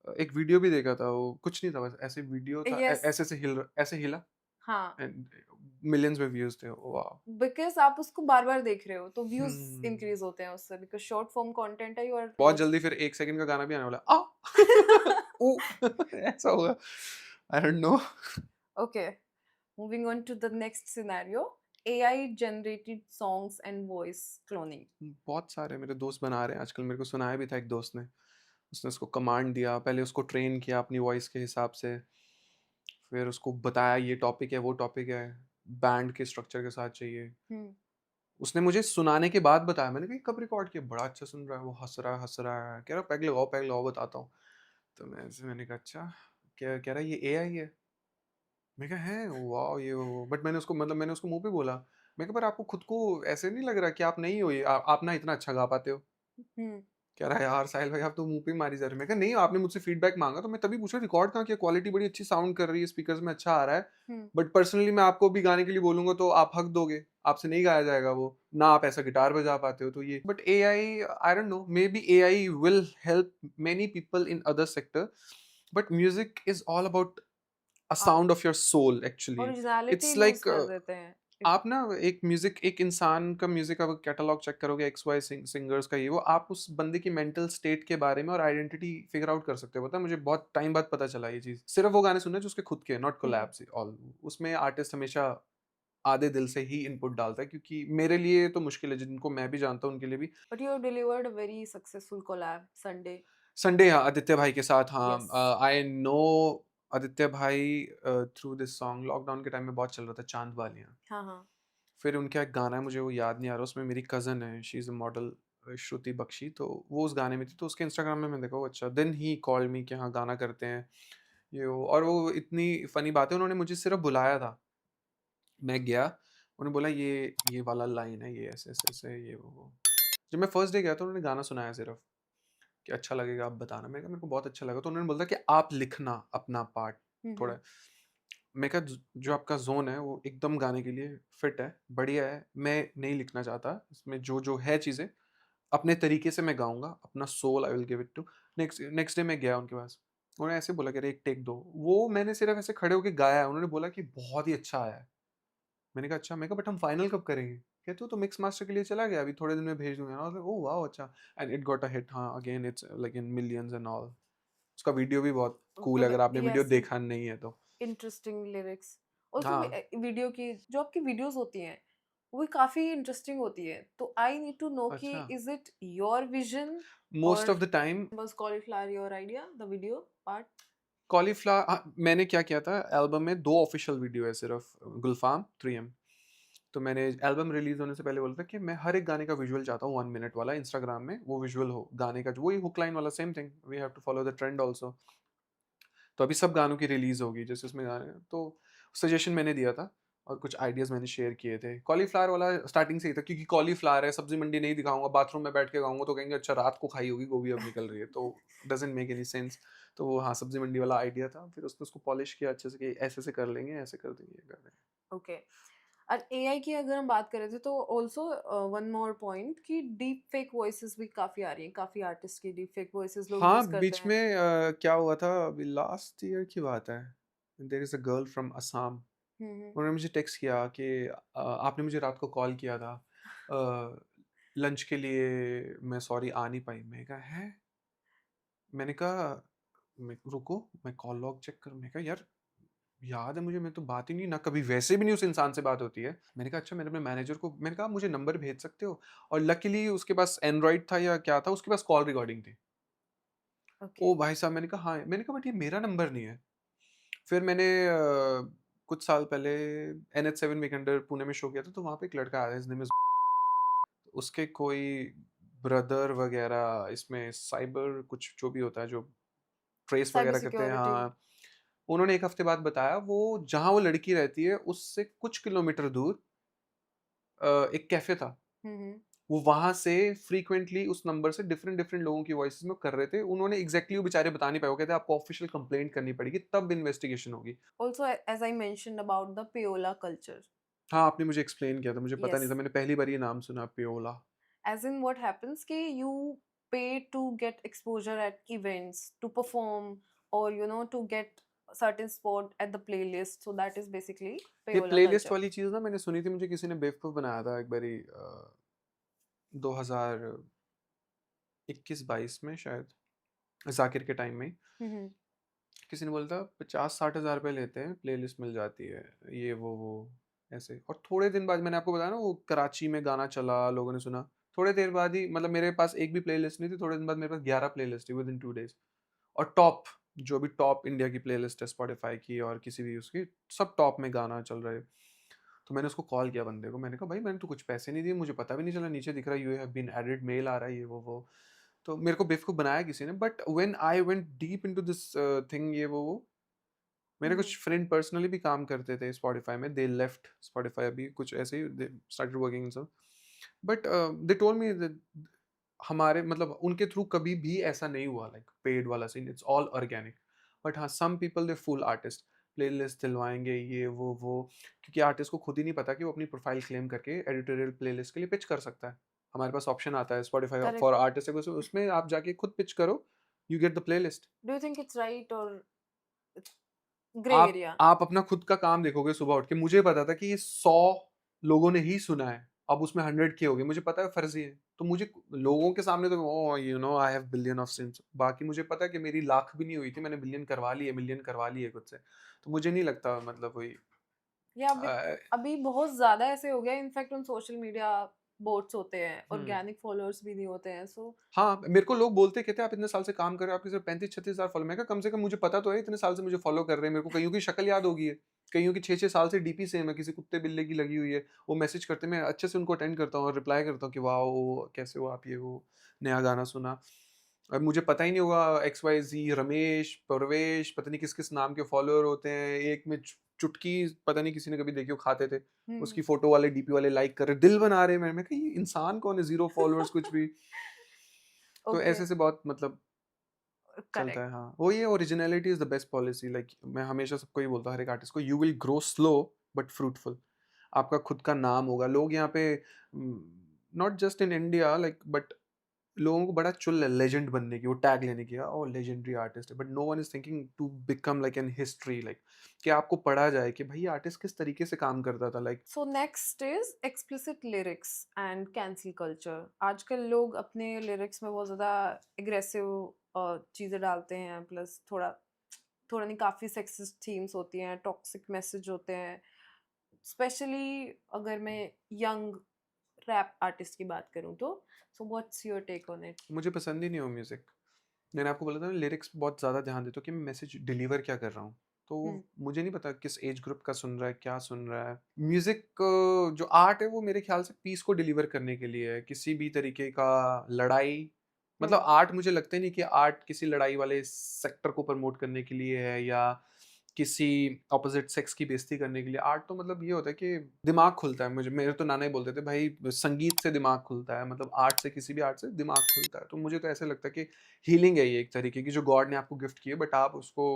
एक वीडियो भी देखा था, वो कुछ नहीं था बस ऐसे वीडियो था, यस। ऐसे से ऐसे हिला, हाँ, एंड मिलियंस में व्यूज थे, वाह। बिकॉज आप उसको बार बार देख रहे हो तो व्यूज हम्म, इंक्रीज होते हैं उससे, बिकॉज शॉर्ट फॉर्म कंटेंट है। यू आर बहुत जल्दी फिर 1 सेकंड का गाना भी आने वाला है। ओ ऐसा होगा, I don't know. Okay, moving on to the next scenario. AI generated songs and voice cloning. बहुत सारे मेरे दोस्त बना रहे हैं आजकल, मेरे को सुनाया भी था एक दोस्त ने, उसने उसको कमांड दिया, पहले उसको ट्रेन किया अपनी वॉइस के हिसाब से, फिर उसको बताया ये टॉपिक है वो टॉपिक है, बैंड के स्ट्रक्चर के साथ चाहिए, Hmm. उसने मुझे सुनाने के बाद बताया, मैंने कहा कब रिकॉर्ड किया, बड़ा अच्छा सुन रहा है वो, हंस रहा है, कह रहा पैग लगाओ बताता हूँ, तो मैंने कहा अच्छा, क्या कह रहा है ये एआई है, मैं कहा है वाह ये वो, बट मैंने उसको मतलब मैंने उसको मुंह पे बोला, मैं कहा पर आपको खुद को ऐसे नहीं लग रहा कि आप नहीं हो ये, आप ना इतना अच्छा गा पाते हो, Hmm. कह रहा है यार साहिल भाई आप तो मुंह पे ही मारी जा रहे हो, मैं कहा नहीं आपने मुझसे फीडबैक मांगा तो मैं तभी पूछा रिकॉर्ड कहाँ किया, क्वालिटी बड़ी अच्छी साउंड कर रही है, स्पीकर्स में अच्छा आ रहा है, Hmm. बट पर्सनली मैं आपको भी गाने के लिए बोलूंगा तो आप हक दोगे, आपसे नहीं गाया जाएगा वो, ना आप ऐसा गिटार बजा पाते हो, तो ये but I don't know, may be AI will help many people in other sector, but music is all about a Art. sound of your soul actually, Originality it's lose like कर देते हैं। आप ना एक इंसान का म्यूजिक अब catalogue check करोगे एक्स वाई सिंगर्स का ये वो आप उस बंदे की मेंटल स्टेट के बारे में और आइडेंटिटी फिगर आउट कर सकते हो पता है मुझे बहुत टाइम बाद पता चला ये चीज सिर्फ वो गाने सुनने जो उसके खुद के नॉट हम्म कोलैब्स ऑल उसमें आर्टिस्ट हमेशा आधे दिल से ही इनपुट डालता है क्योंकि मेरे लिए तो मुश्किल है जिनको मैं भी जानता हूँ उनके लिए भी but you delivered a very successful collab Sunday. Sunday हाँ आदित्य भाई के साथ Yes. हाँ आई नो आदित्य भाई थ्रू दिस सॉन्ग लॉकडाउन के टाइम में बहुत चल रहा था चांद वालियाँ हाँ हाँ. फिर उनका एक गाना है मुझे वो याद नहीं आ रहा उसमें मेरी कज़न है शी इज़ अ मॉडल श्रुति बख्शी तो वो उस गाने में थी तो उसके इंस्टाग्राम में मैंने देखा वो अच्छा देन ही कॉल्ड मी कि हाँ गाना करते हैं ये वो और वो इतनी फ़नी बात है उन्होंने मुझे सिर्फ बुलाया था मैं गया उन्होंने बोला ये वाला लाइन है ये ऐसे ऐसे ऐसे ये वो जब मैं फर्स्ट डे गया तो उन्होंने गाना सुनाया सिर्फ कि अच्छा लगेगा आप बताना मैं कहा मेरे को बहुत अच्छा लगा तो उन्होंने बोला कि आप लिखना अपना पार्ट हम्म थोड़ा मैं कहा जो आपका जोन है वो एकदम गाने के लिए फिट है बढ़िया है मैं नहीं लिखना चाहता इसमें जो जो है चीज़ें अपने तरीके से मैं गाऊंगा अपना soul I will give it to next next day मैं गया उनके पास उन्होंने ऐसे बोला कि अरे एक टेक दो वो मैंने सिर्फ ऐसे खड़े होकर गाया है उन्होंने बोला कि बहुत ही अच्छा आया है मैंने कहा अच्छा मैं कहा बट हम फाइनल कब करेंगे कहते हो तो मिक्स मास्टर के लिए चला गया अभी थोड़े दिन में भेज दूंगा ना ओह वाह अच्छा and it got a hit हाँ again it's like in millions and all उसका वीडियो भी बहुत कूल है अगर आपने वीडियो Yes. देखा नहीं है तो इंटरेस्टिंग लिरिक्स ऑल्सो हाँ वीडियो की जो आपकी वीडियोस होती हैं वो भी काफी इंटरेस्टिंग होती है तो आई नीड टू नो कि अच्छा is it your vision most और of the time was cauliflower your idea the video part. Cauliflower मैंने क्या किया था एल्बम में 2 ऑफिशियल वीडियो है सिर्फ गुलफाम 3M तो मैंने एल्बम रिलीज होने से पहले बोला था कि मैं हर एक गाने का विजुअल चाहता हूँ 1 मिनट वाला इंस्टाग्राम में वो विजुअल हो गाने का जो वही हुक लाइन वाला same thing we have to follow the trend also तो अभी सब गानों की रिलीज होगी जैसे उसमें गाने तो सजेशन मैंने दिया था और कुछ आइडियाज मैंने शेयर किए थे कॉलीफ्लावर वाला स्टार्टिंग से ही था क्योंकि कॉलीफ्लावर है सब्जी मंडी नहीं दिखाऊंगा बाथरूम में बैठ के गाऊंगा तो कहेंगे अच्छा रात को खाई होगी गोभी अब निकल रही है तो डजेंट मेक एनी सेंस तो वो हाँ सब्जी मंडी वाला आइडिया था फिर उसने उसको पॉलिश किया अच्छे से कि ऐसे से कर लेंगे ऐसे कर देंगे ये कर देंगे ओके और एआई की अगर हम बात करें तो ऑल्सो वन मोर पॉइंट कि डीप फेक वॉइसेस भी काफी आ रही हैं काफी आर्टिस्ट की डीप फेक वॉइसेस लोग यूज हाँ करते बीच हैं. में क्या हुआ था अभी लास्ट ईयर की बात है there is a girl from Assam hmm उन्होंने मुझे टेक्स्ट किया कि आपने मुझे रात को कॉल किया था लंच के लिए मैं सॉरी आ नहीं पाई मैं कहा है मैंने कहा रुको मैं कॉल लॉग चेक करूँ मैं कहा यार याद है मुझे मैं तो बात ही नहीं ना कभी वैसे भी नहीं उस इंसान से बात होती है मैंने कहा अच्छा मैंने अपने मैनेजर को मैंने कहा मुझे नंबर भेज सकते हो और लकीली उसके पास एंड्रॉइड था या क्या था उसके पास कॉल रिकॉर्डिंग थी ओके ओ भाई साहब मैंने कहा हाँ मैंने कहा बट ये मेरा नंबर नहीं है फिर मैंने कुछ साल पहले NH7 वीकेंडर पुणे में शो किया था तो वहाँ पे एक लड़का आया his name is उसके कोई ब्रदर वगैरह इसमें साइबर कुछ जो भी होता है जो ट्रेस साइबर वगैरह करते हैं सिक्योरिटी. हाँ उन्होंने एक हफ्ते बाद बताया वो जहाँ वो लड़की रहती है उससे कुछ किलोमीटर दूर एक कैफे था हम्म वो वहां से फ्रीक्वेंटली उस नंबर से डिफरेंट डिफरेंट लोगों की वॉइसेस में कर रहे थे उन्होंने एग्जैक्टली वो बेचारे बता नहीं पाए वो कहते आपको ऑफिशियल कंप्लेंट करनी पड़ेगी तब इन्वेस्टिगेशन होगी also as I mentioned about the payola culture. हाँ आपने मुझे एक्सप्लेन किया था मुझे पता नहीं था Yes, मैंने पहली बार ये नाम सुना पियोला as in what happens कि you pay to get exposure at events to perform or you know to get certain spot at the playlist, so that is basically ये payola प्लेलिस्ट culture. वाली चीज ना मैंने सुनी थी मुझे किसी ने बेवकूफ बनाया था एक बारी 2021-22 में शायद जाकिर के टाइम में हम्म किसी ने बोला था 50-60 हज़ार रुपए लेते हैं प्लेलिस्ट मिल जाती है ये वो ऐसे और थोड़े दिन बाद मैंने आपको बताया ना वो कराची में गाना चला लोगों ने सुना थोड़े देर बाद ही मतलब मेरे पास एक भी प्लेलिस्ट नहीं थी थोड़े दिन बाद मेरे पास 11 प्लेलिस्ट थी विद इन 2 डेज और टॉप जो भी टॉप इंडिया की प्लेलिस्ट है स्पॉटिफाई की और किसी भी उसकी सब टॉप में गाना चल रहे तो मैंने उसको कॉल किया बंदे को मैंने कहा भाई मैंने तो कुछ पैसे नहीं दिए मुझे पता भी नहीं चला नीचे दिख रहा you have been added mail आ रहा है ये वो तो मेरे को बेवकूफ़ बनाया किसी ने but when I went deep into this thing ये वो मेरे हम्म कुछ फ्रेंड पर्सनली भी काम करते थे स्पॉटिफाई में दे लेफ्ट स्पॉटिफाई अभी कुछ ऐसे ही दे स्टार्टेड वर्किंग इन सब बट दे टोल्ड मी हमारे मतलब उनके थ्रू कभी भी ऐसा नहीं हुआ लाइक पेड वाला scene it's all organic but हाँ some people they full artist playlist दिलवाएंगे ये वो क्योंकि आर्टिस्ट को खुद ही नहीं पता कि वो अपनी प्रोफाइल क्लेम करके एडिटोरियल प्लेलिस्ट के लिए पिच कर सकता है हमारे पास ऑप्शन आता है स्पॉटिफाई correct. फॉर आर्टिस्ट उसमें आप जाके खुद पिच करो you get the playlist Do you think it's right or it's gray area? आप अपना खुद का काम देखोगे सुबह उठ के मुझे पता था कि ये 100 लोगों ने ही सुना है, अब उसमें 100K हो गए, मुझे पता है फर्जी है, तो मुझे लोगों के सामने तो oh you know I have billion of streams, बाकी मुझे पता है कि मेरी लाख भी नहीं हुई थी, मैंने बिलियन करवा ली है, मिलियन करवा ली है खुद से, तो मुझे नहीं लगता मतलब कोई या अभी अ, अभी बहुत ज्यादा ऐसे हो गया, in fact on social media boats होते हैं, हम्म ऑर्गेनिक फॉलोअर्स भी नहीं होते हैं, सो हाँ, मेरे को लोग बोलते कहते आप इतने साल से काम कर रहे हो, आपके सिर्फ 35-36 हज़ार फॉलो, मैं कहा कम से कम मुझे पता तो है इतने साल से मुझे फॉलो कर रहे हैं, मेरे को कईयों की शक्ल याद होगी है, कईयों की 6-6 साल से डीपी सेम है, किसी कुत्ते बिल्ले की लगी हुई है, वो मैसेज करते मैं अच्छे से उनको अटेंड करता हूँ और रिप्लाई करता हूँ कि वाह कैसे हो आप, ये वो नया गाना सुना। अब मुझे पता ही नहीं होगा एक्स वाई जी रमेश परवेश पता नहीं किस किस नाम के फॉलोअर होते हैं, एक में चुटकी पता नहीं किसी ने कभी देखी हो खाते थे, उसकी फोटो वाले डीपी वाले लाइक कर रहे दिल बना रहे हैं, मैं कहा ये इंसान कौन है, जीरो फॉलोअर्स कुछ भी। तो ओके, ऐसे से बहुत मतलब चलता करेक्ट, है। हाँ, वो ये originality is the best policy, like मैं हमेशा सबको ही बोलता हूँ हर एक आर्टिस्ट को, you will grow slow but fruitful. आपका खुद का नाम होगा, लोग यहाँ पे not just in India like but लोगों को बड़ा चुल है लेजेंड बनने की, वो टैग लेने की, ओ लेजेंडरी आर्टिस्ट है, but no one is thinking to become like an history, like कि आपको पढ़ा जाए कि भाई आर्टिस्ट किस तरीके से काम करता था, like so next is explicit lyrics and cancel culture. आजकल लोग अपने लिरिक्स में बहुत ज़्यादा एग्रेसिव चीज़ें डालते हैं, प्लस थोड़ा थोड़ा नहीं, काफ़ी सेक्सिस्ट थीम्स होती हैं, टॉक्सिक मैसेज होते हैं, स्पेशली अगर मैं यंग रैप आर्टिस्ट की बात करूँ तो। So what's your take on it? मुझे पसंद ही नहीं हो म्यूजिक। मैंने आपको बोला था ना लिरिक्स पे बहुत ज़्यादा ध्यान देता हूँ कि मैं मैसेज डिलीवर क्या कर रहा हूँ। तो हम्म, मुझे नहीं पता किस एज ग्रुप का सुन रहा है, क्या सुन रहा है। म्यूज़िक जो आर्ट है वो मेरे ख़्याल से पीस को डिलीवर करने के लिए है, किसी भी तरीके का लड़ाई मतलब हम्म, आर्ट मुझे लगता ही नहीं कि आर्ट किसी लड़ाई वाले सेक्टर को प्रमोट करने के लिए है या किसी ऑपोजिट सेक्स की बेइज़्ती करने के लिए। आर्ट तो मतलब ये होता है कि दिमाग खुलता है, मुझे मेरे तो नाना ही बोलते थे भाई संगीत से दिमाग खुलता है, मतलब आर्ट से किसी भी आर्ट से दिमाग खुलता है। तो मुझे तो ऐसा लगता है कि हीलिंग है ये एक तरीके की जो गॉड ने आपको गिफ्ट की है, बट आप उसको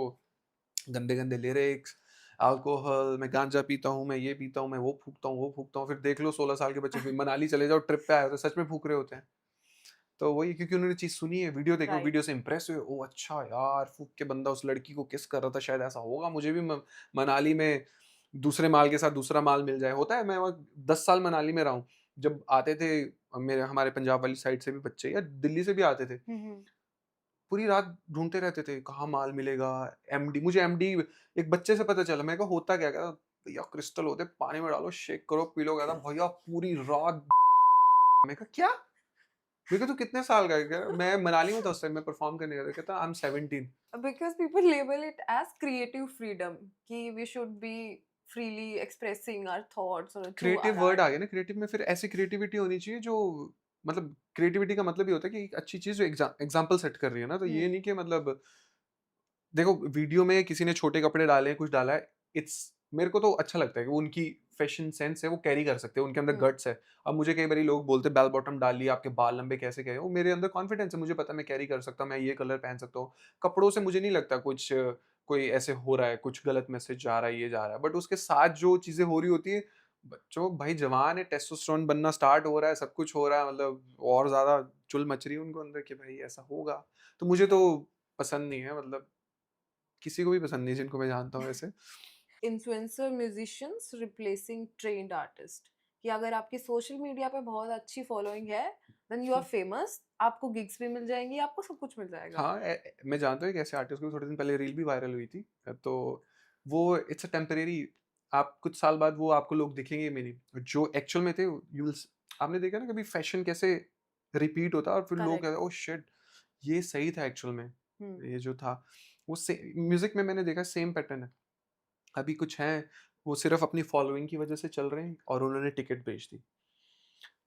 गंदे-गंदे लिरिक्स, अल्कोहल, मैं गांजा पीता हूँ, मैं ये पीता हूँ, मैं वो फूँकता हूँ, वो फूँकता हूँ, फिर देख लो 16 साल के बच्चे भी मनाली चले जाओ ट्रिप पे आए हो तो सच में फूँक रहे होते हैं। तो वही क्योंकि उन्होंने चीज़ सुनी है, वीडियो देखी, वो राइट, वीडियो से इम्प्रेस हुए, ओह अच्छा यार फूँक के बंदा उस लड़की को किस कर रहा था, शायद ऐसा होगा, मुझे भी मनाली में दूसरे माल के साथ दूसरा माल मिल जाए। होता है, मैं वहाँ 10 साल मनाली में रहा हूँ। जब आते थे मेरे हमारे पंजाब वाली साइड से भी बच्चे या दिल्ली से भी आते थे, हम्म, पूरी रात ढूँढते रहते थे, कहाँ माल मिलेगा, एमडी मुझे एमडी एक बच्चे से पता चला, मैंने कहा होता क्या? कहता भैया क्रिस्टल होते हैं, पानी में डालो, शेक करो, पी लो। कहता भैया पूरी रात। मैंने कहा क्या? मैंने कहा तू कितने साल का है? कह रहा, मैं मनाली में था उस टाइम, मैं परफॉर्म करने गया था। कहता I am 17। Because people label it as creative freedom, कि we should be freely expressing our thoughts or through creative our word आ art. गया ना, क्रिएटिव में फिर ऐसी क्रिएटिविटी होनी चाहिए जो मतलब क्रिएटिविटी का मतलब ये होता है कि एक अच्छी चीज़ जो एग्जाम्पल सेट कर रही है ना, तो ये Hmm. नहीं कि मतलब देखो वीडियो में किसी ने छोटे कपड़े डाले हैं, कुछ डाला है, इट्स मेरे को तो अच्छा लगता है कि वो उनकी फैशन सेंस है, वो कैरी कर सकते हैं, उनके अंदर Hmm. गट्स है। अब मुझे कई बारी लोग बोलते हैं बेल बॉटम डालिए, आपके बाल लंबे कैसे गए, वो मेरे अंदर कॉन्फिडेंस है, मुझे पता है मैं कैरी कर सकता हूँ, मैं ये कलर पहन सकता हूँ। कपड़ों से मुझे नहीं लगता कुछ कोई ऐसे हो रहा है, कुछ गलत मैसेज जा रहा है, ये जा रहा है, बट उसके साथ जो चीज़ें हो रही होती है, बच्चों भाई जवान है, टेस्टोस्टेरोन बनना स्टार्ट हो रहा है, सब कुछ हो रहा है, मतलब और ज़्यादा चुल मच रही है उनको अंदर कि भाई ऐसा होगा। तो मुझे तो पसंद नहीं है, मतलब किसी को भी पसंद नहीं जिनको मैं जानता हूँ वैसे। Influencer musicians replacing trained artist, कि अगर आपकी सोशल मीडिया पे बहुत अच्छी फॉलोइंग है, देन यू आर फेमस, आपको गिग्स भी मिल जाएंगी, आपको सब कुछ मिल जाएगा। हाँ, मैं जानता हूँ एक ऐसे आर्टिस्ट को, थोड़े दिन पहले रील भी वायरल हुई थी। तो वो इट्स अ टेम्परेरी, आप कुछ साल बाद वो आपको लोग दिखेंगे भी नहीं। जो एक्चुअल में थे यू विल आपने देखा ना कभी फैशन कैसे रिपीट होता है और फिर लोग कहते करेक्ट। हैं ओह शिट ये सही था एक्चुअल में। हम्म, ये जो था वो म्यूजिक में मैंने देखा सेम पैटर्न है। अभी कुछ हैं वो सिर्फ अपनी फॉलोइंग की वजह से चल रहे हैं और उन्होंने टिकट बेच दी।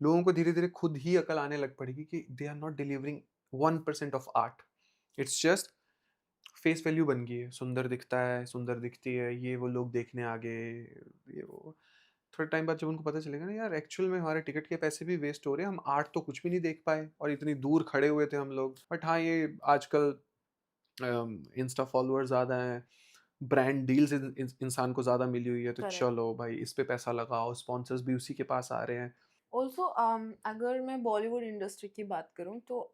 लोगों को धीरे-धीरे खुद ही अकल आने लग पड़ेगी कि they are not delivering 1% of art. It's just face value बन गई है, सुंदर दिखता है, सुंदर दिखती है, ये वो लोग देखने आ गए, ये वो। थोड़े टाइम बाद जब उनको पता चलेगा ना यार एक्चुअल में हमारे टिकट के पैसे भी वेस्ट हो रहे हैं, हम आर्ट तो कुछ भी नहीं देख पाए और इतनी दूर खड़े हुए थे हम लोग। बट हाँ, ये आजकल इंस्टा फॉलोअर्स ज़्यादा हैं, ब्रांड डील्स इंसान को ज़्यादा मिली हुई है, तो करेक्ट। चलो भाई इस पे पैसा लगाओ, स्पॉन्सर्स भी उसी के पास आ रहे हैं। ऑल्सो अगर मैं बॉलीवुड इंडस्ट्री की बात करूँ तो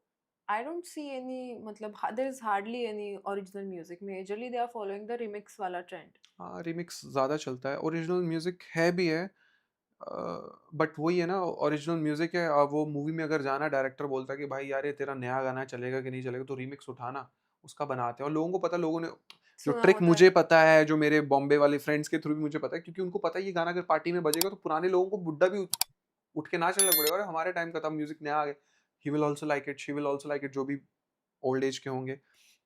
आई डोंट सी एनी, मतलब there is hardly any original music, majorly they are following the remix वाला ट्रेंड। हाँ, रिमिक्स ज़्यादा चलता है, ओरिजिनल म्यूज़िक है भी है, बट वही है ना, ओरिजिनल म्यूजिक है। अब वो मूवी में अगर जाना, डायरेक्टर बोलता है कि भाई यार ये तेरा नया गाना चलेगा कि नहीं चलेगा, तो रीमिक्स उठाना, उसका बनाते हैं। और लोगों को पता, लोगों ने जो सुना ट्रिक होता मुझे है। पता है, जो मेरे बॉम्बे वाले फ्रेंड्स के थ्रू भी मुझे पता है, क्योंकि उनको पता है ये गाना अगर पार्टी में बजेगा तो पुराने लोगों को बुड्ढा भी उठ के नाचने लग पड़ेगा। अरे हमारे टाइम का था, म्यूजिक नया आ गया, he will also like it, she will also like it, जो भी ओल्ड एज के होंगे।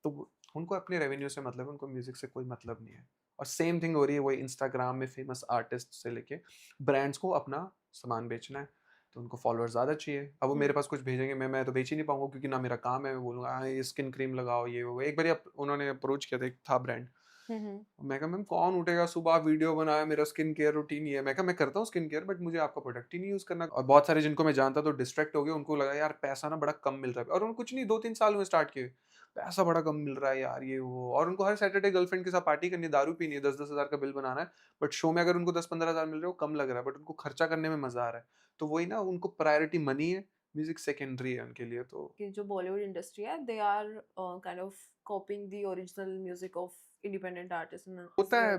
तो उनको अपने रेवेन्यू से मतलब है, उनको म्यूजिक से कोई मतलब नहीं है। और सेम थिंग हो रही है वही इंस्टाग्राम में, फेमस आर्टिस्ट से लेके ब्रांड्स को अपना सामान बेचना है, तो उनको फॉलोअर्स ज़्यादा चाहिए। अब वो मेरे पास कुछ भेजेंगे, मैं तो बेच ही नहीं पाऊंगा, क्योंकि ना मेरा काम है। मैं बोलूँगा हाँ ये स्किन क्रीम लगाओ, ये वो। एक बार उन्होंने अप्रोच किया था, एक था ब्रांड, हम्म। मैं कहा मैम कौन उठेगा, सुबह वीडियो बनाया, मेरा स्किन केयर रूटीन ये है। मैं कहा मैं करता हूँ स्किन केयर, बट मुझे आपका प्रोडक्ट ही नहीं यूज करना। और बहुत सारे जिनको मैं जानता तो डिस्ट्रैक्ट हो गए, उनको लगा यार पैसा ना बड़ा कम मिल रहा है, और उनको कुछ नहीं, 2-3 साल में स्टार्ट किए, पैसा बड़ा कम मिल रहा है यार ये वो। और उनको हर सैटरडे गर्लफ्रेंड के साथ पार्टी करनी है, दारू पीनी है, 10-10 हज़ार का बिल बनाना है, बट शो में अगर उनको 10-15 हज़ार मिल रहे हो कम लग रहा है, बट उनको खर्चा करने में मजा आ रहा है। तो वही ना, उनको प्रायोरिटी मनी है, म्यूजिक सेकेंडरी है उनके लिए। तो कि जो बॉलीवुड इंडस्ट्री है, they are kind of copying the original music of independent artist. होता है।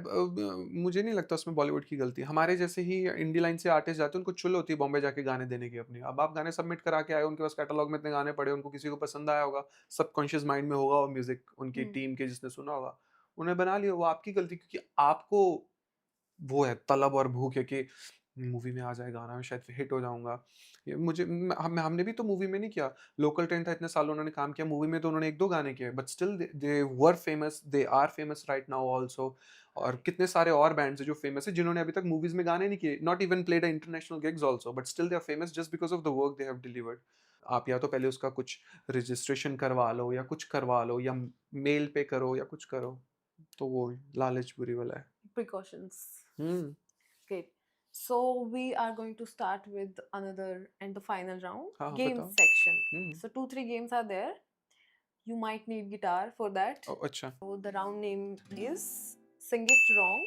मुझे नहीं लगता उसमें बॉलीवुड की गलती है। हमारे जैसे ही इंडी लाइन से आर्टिस्ट जाते हैं, उनको चुल होती है बॉम्बे जाके गाने देने की अपनी। अब आप गाने सबमिट करा के आए, उनके पास कैटलॉग में इतने गाने पड़े, उनको किसी को पसंद आया होगा, सबकॉन्शियस माइंड में होगा वो म्यूजिक, उनकी टीम के जिसने सुना होगा, उन्हें बना लिया। वो आपकी गलती, क्योंकि आपको वो है तलब और भूख है कि मूवी में आ जाए गाना, मैं शायद हिट हो जाऊंगा। ये मुझे हमने भी तो मूवी में नहीं किया, लोकल ट्रेन था, इतने साल उन्होंने काम किया, मूवी में तो उन्होंने 1-2 गाने किए, but still they were famous, they are famous right now also. और कितने सारे और बैंड्स हैं जो फेमस है, जिन्होंने अभी तक मूवीज में गाने नहीं किए, not even played international gigs also, but still they are famous just because of the work they have delivered. आप या तो पहले उसका कुछ रजिस्ट्रेशन करवा लो, या कुछ करवा लो, या मेल पे करो, या कुछ करो। तो वो लालच बुरी वाला है। precautions. Hmm. Great. So we are going to start with another and the final round, हाँ हाँ, game बताओ। section. Hmm. So 2-3 games are there. You might need guitar for that. अच्छा। So the round name is Sing It Wrong.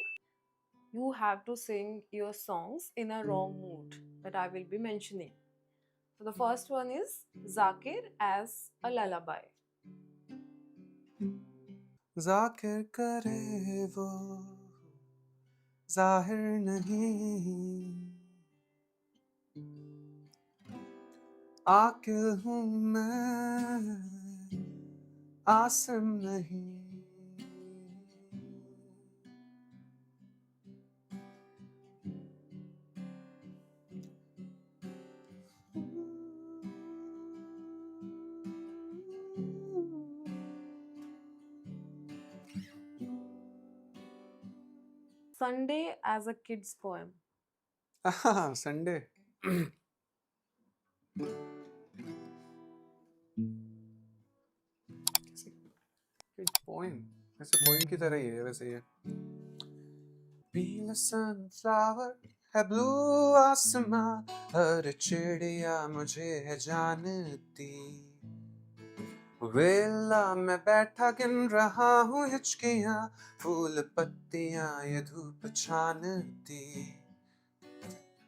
You have to sing your songs in a wrong mood that I will be mentioning. So the first one is Zakir as a lullaby. Zakir करे वो जाहिर नहीं, आकिल हूँ मैं आसिम नहीं। Sunday as a kid's poem. Sunday. Poem, ऐसे poem की तरह ही है वैसे ये। पीला सनफ्लावर है, ब्लू आसमां, हर चिड़िया मुझे है जानती। वेला मैं बैठा गिन रहा हूँ हिचकियाँ, फूल पत्तियाँ ये धूप छानती।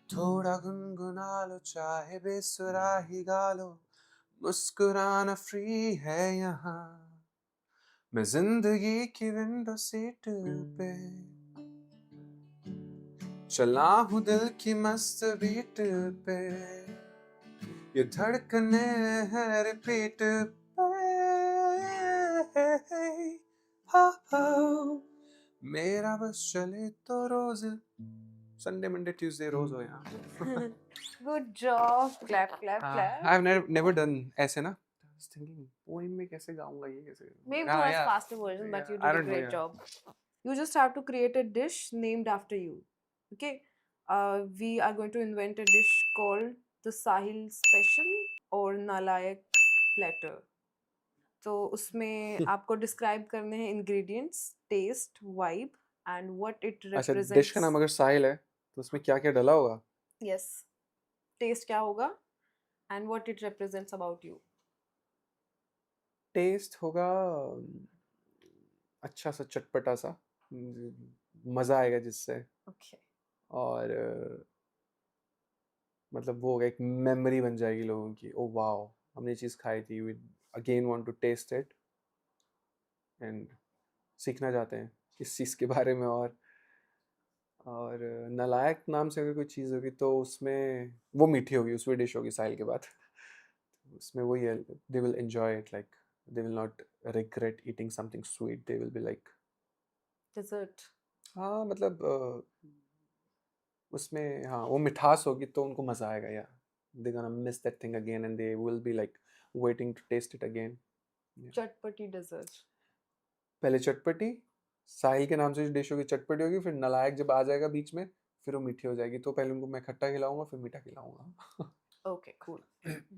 थोड़ा गुनगुना लो चाहे बेसुरा ही गा लो, मुस्कुराना फ्री है यहाँ। मैं जिंदगी की विंडो सीट पे चला हूँ दिल की मस्त बीट पे, ये धड़कने हैं रिपीट पे। मेरा बस चले तो रोज, संडे मंडे ट्यूसडे रोज हो यहाँ। Good job. Clap, clap, clap. I have never done ऐसे ना। थिंकिंग पोएम में कैसे गाऊंगा, ये कैसे। Maybe हाँ thoda यार, faster version, but you I did a don't know great यार। job. You just have to create a dish named after you. Okay. We are going to invent a dish called the Sahil Special or Nalayak Platter. तो उसमें आपको describe करने हैं ingredients, taste, vibe, and what it अच्छा, dish का represents. नाम अगर साहिल है तो उसमें क्या क्या डला होगा? Yes. Taste क्या होगा and what it represents about you. Taste होगा अच्छा सा चटपटा सा, मजा आएगा जिससे। Okay. और मतलब वो होगा, एक मेमोरी बन जाएगी लोगों की, ओ वाओ हमने ये चीज़ खाई थी, we again want to taste it and सीखना चाहते हैं इस चीज़ के बारे में। और और नालायक नाम से अगर कोई चीज़ होगी तो उसमें वो मीठी होगी, उसमें डिश होगी साहिल के बाद। उसमें वही है, they will enjoy it, like they will not regret eating something sweet, they will be like Dessert. हाँ मतलब उसमें हाँ वो मिठास होगी तो उनको मज़ा आएगा यार, they gonna miss that thing again and they will be like waiting to taste it again. Chatpati dessert. पहले चटपटी, साहिल के नाम से डिश होगी चटपटी होगी, फिर नालायक जब आ जाएगा बीच में फिर वो मीठी हो जाएगी, तो पहले उनको मैं खट्टा खिलाऊंगा फिर मीठा खिलाऊंगा। Okay, cool.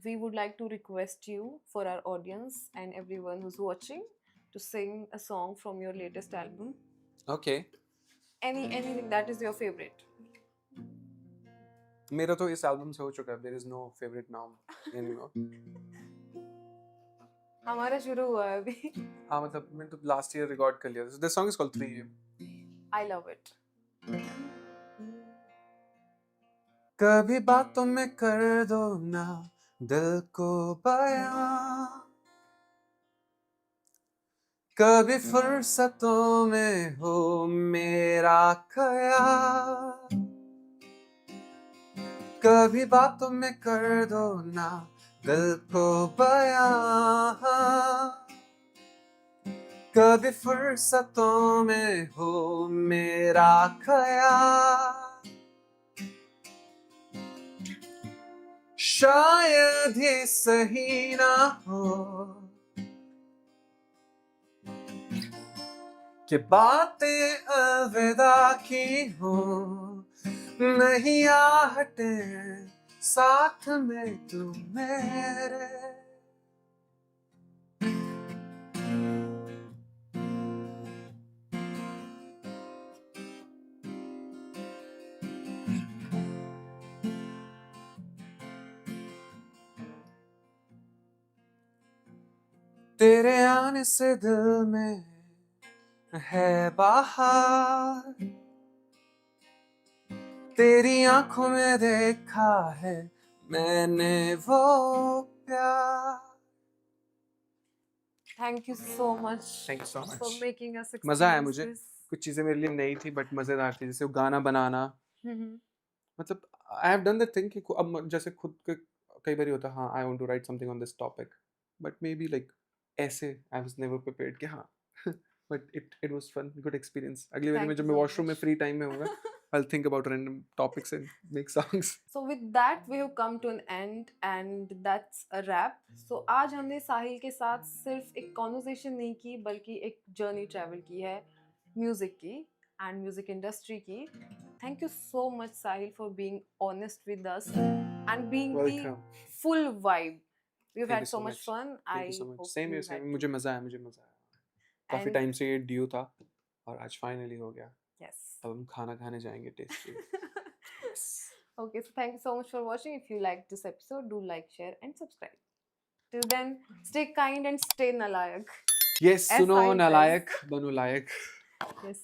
We would like to request you for our audience and everyone who's watching to sing a song from your latest album. Okay Anything that is your favorite. मेरा तो इस एल्बम से हो चुका है, there is no favourite now anymore. हमारा शुरू हुआ है अभी. हाँ मतलब मैंने तो लास्ट ईयर रिकॉर्ड कर लिया था, this song is called 3 I love it. कभी बातों में कर दो ना दिल को बयां, कभी फुर्सतों में हो मेरा ख्याल, कभी बातों में कर दो ना दिल को बयां, कभी फुर्सतों में हो मेरा ख्याल, शायद ही सही ना हो कि बातें अलविदा की हो, नहीं आहटे साथ में तू मेरे। तेरे आने से दिल में है बाहर, तेरी आंखों में देखा है मैंने वो प्यार। Thank you so much. Thank you so much. For making us मजा आया experience मुझे, this. कुछ चीजें मेरे लिए नई थी बट मजेदार थी, जैसे वो गाना बनाना, Mhm. मतलब I have done that thing कि अब जैसे खुद के कई बार होता है हाँ I want to write something on this topic, but maybe like ऐसे आई वाज नेवर प्रिपेयर्ड कि हाँ but it was fun, good experience. अगली बार Thank में जब you मैं so वॉशरूम में much. फ्री टाइम में होगा I'll think about random topics and make songs. So with that we have come to an end and that's a wrap. So आज हमने साहिल के साथ सिर्फ एक conversation नहीं की बल्कि एक journey travel की है music की and music industry की. Thank you so much Sahil for being honest with us and being Welcome. the full vibe. We've Thank had you so so much much. fun. Thank you so I much. hope Same you here, same. had मुझे मजा आया, मुझे मजा आया। काफी And- time से ये due था और आज फाइनली हो गया। yes. अब हम खाना खाने जाएंगे tasty. Okay, so thank you so much for watching. If you liked this episode, do like, share, and subscribe. Till then, stay kind and stay nalayak. Yes, As सुनो Sahil says. नालायक बनो लायक। Yes.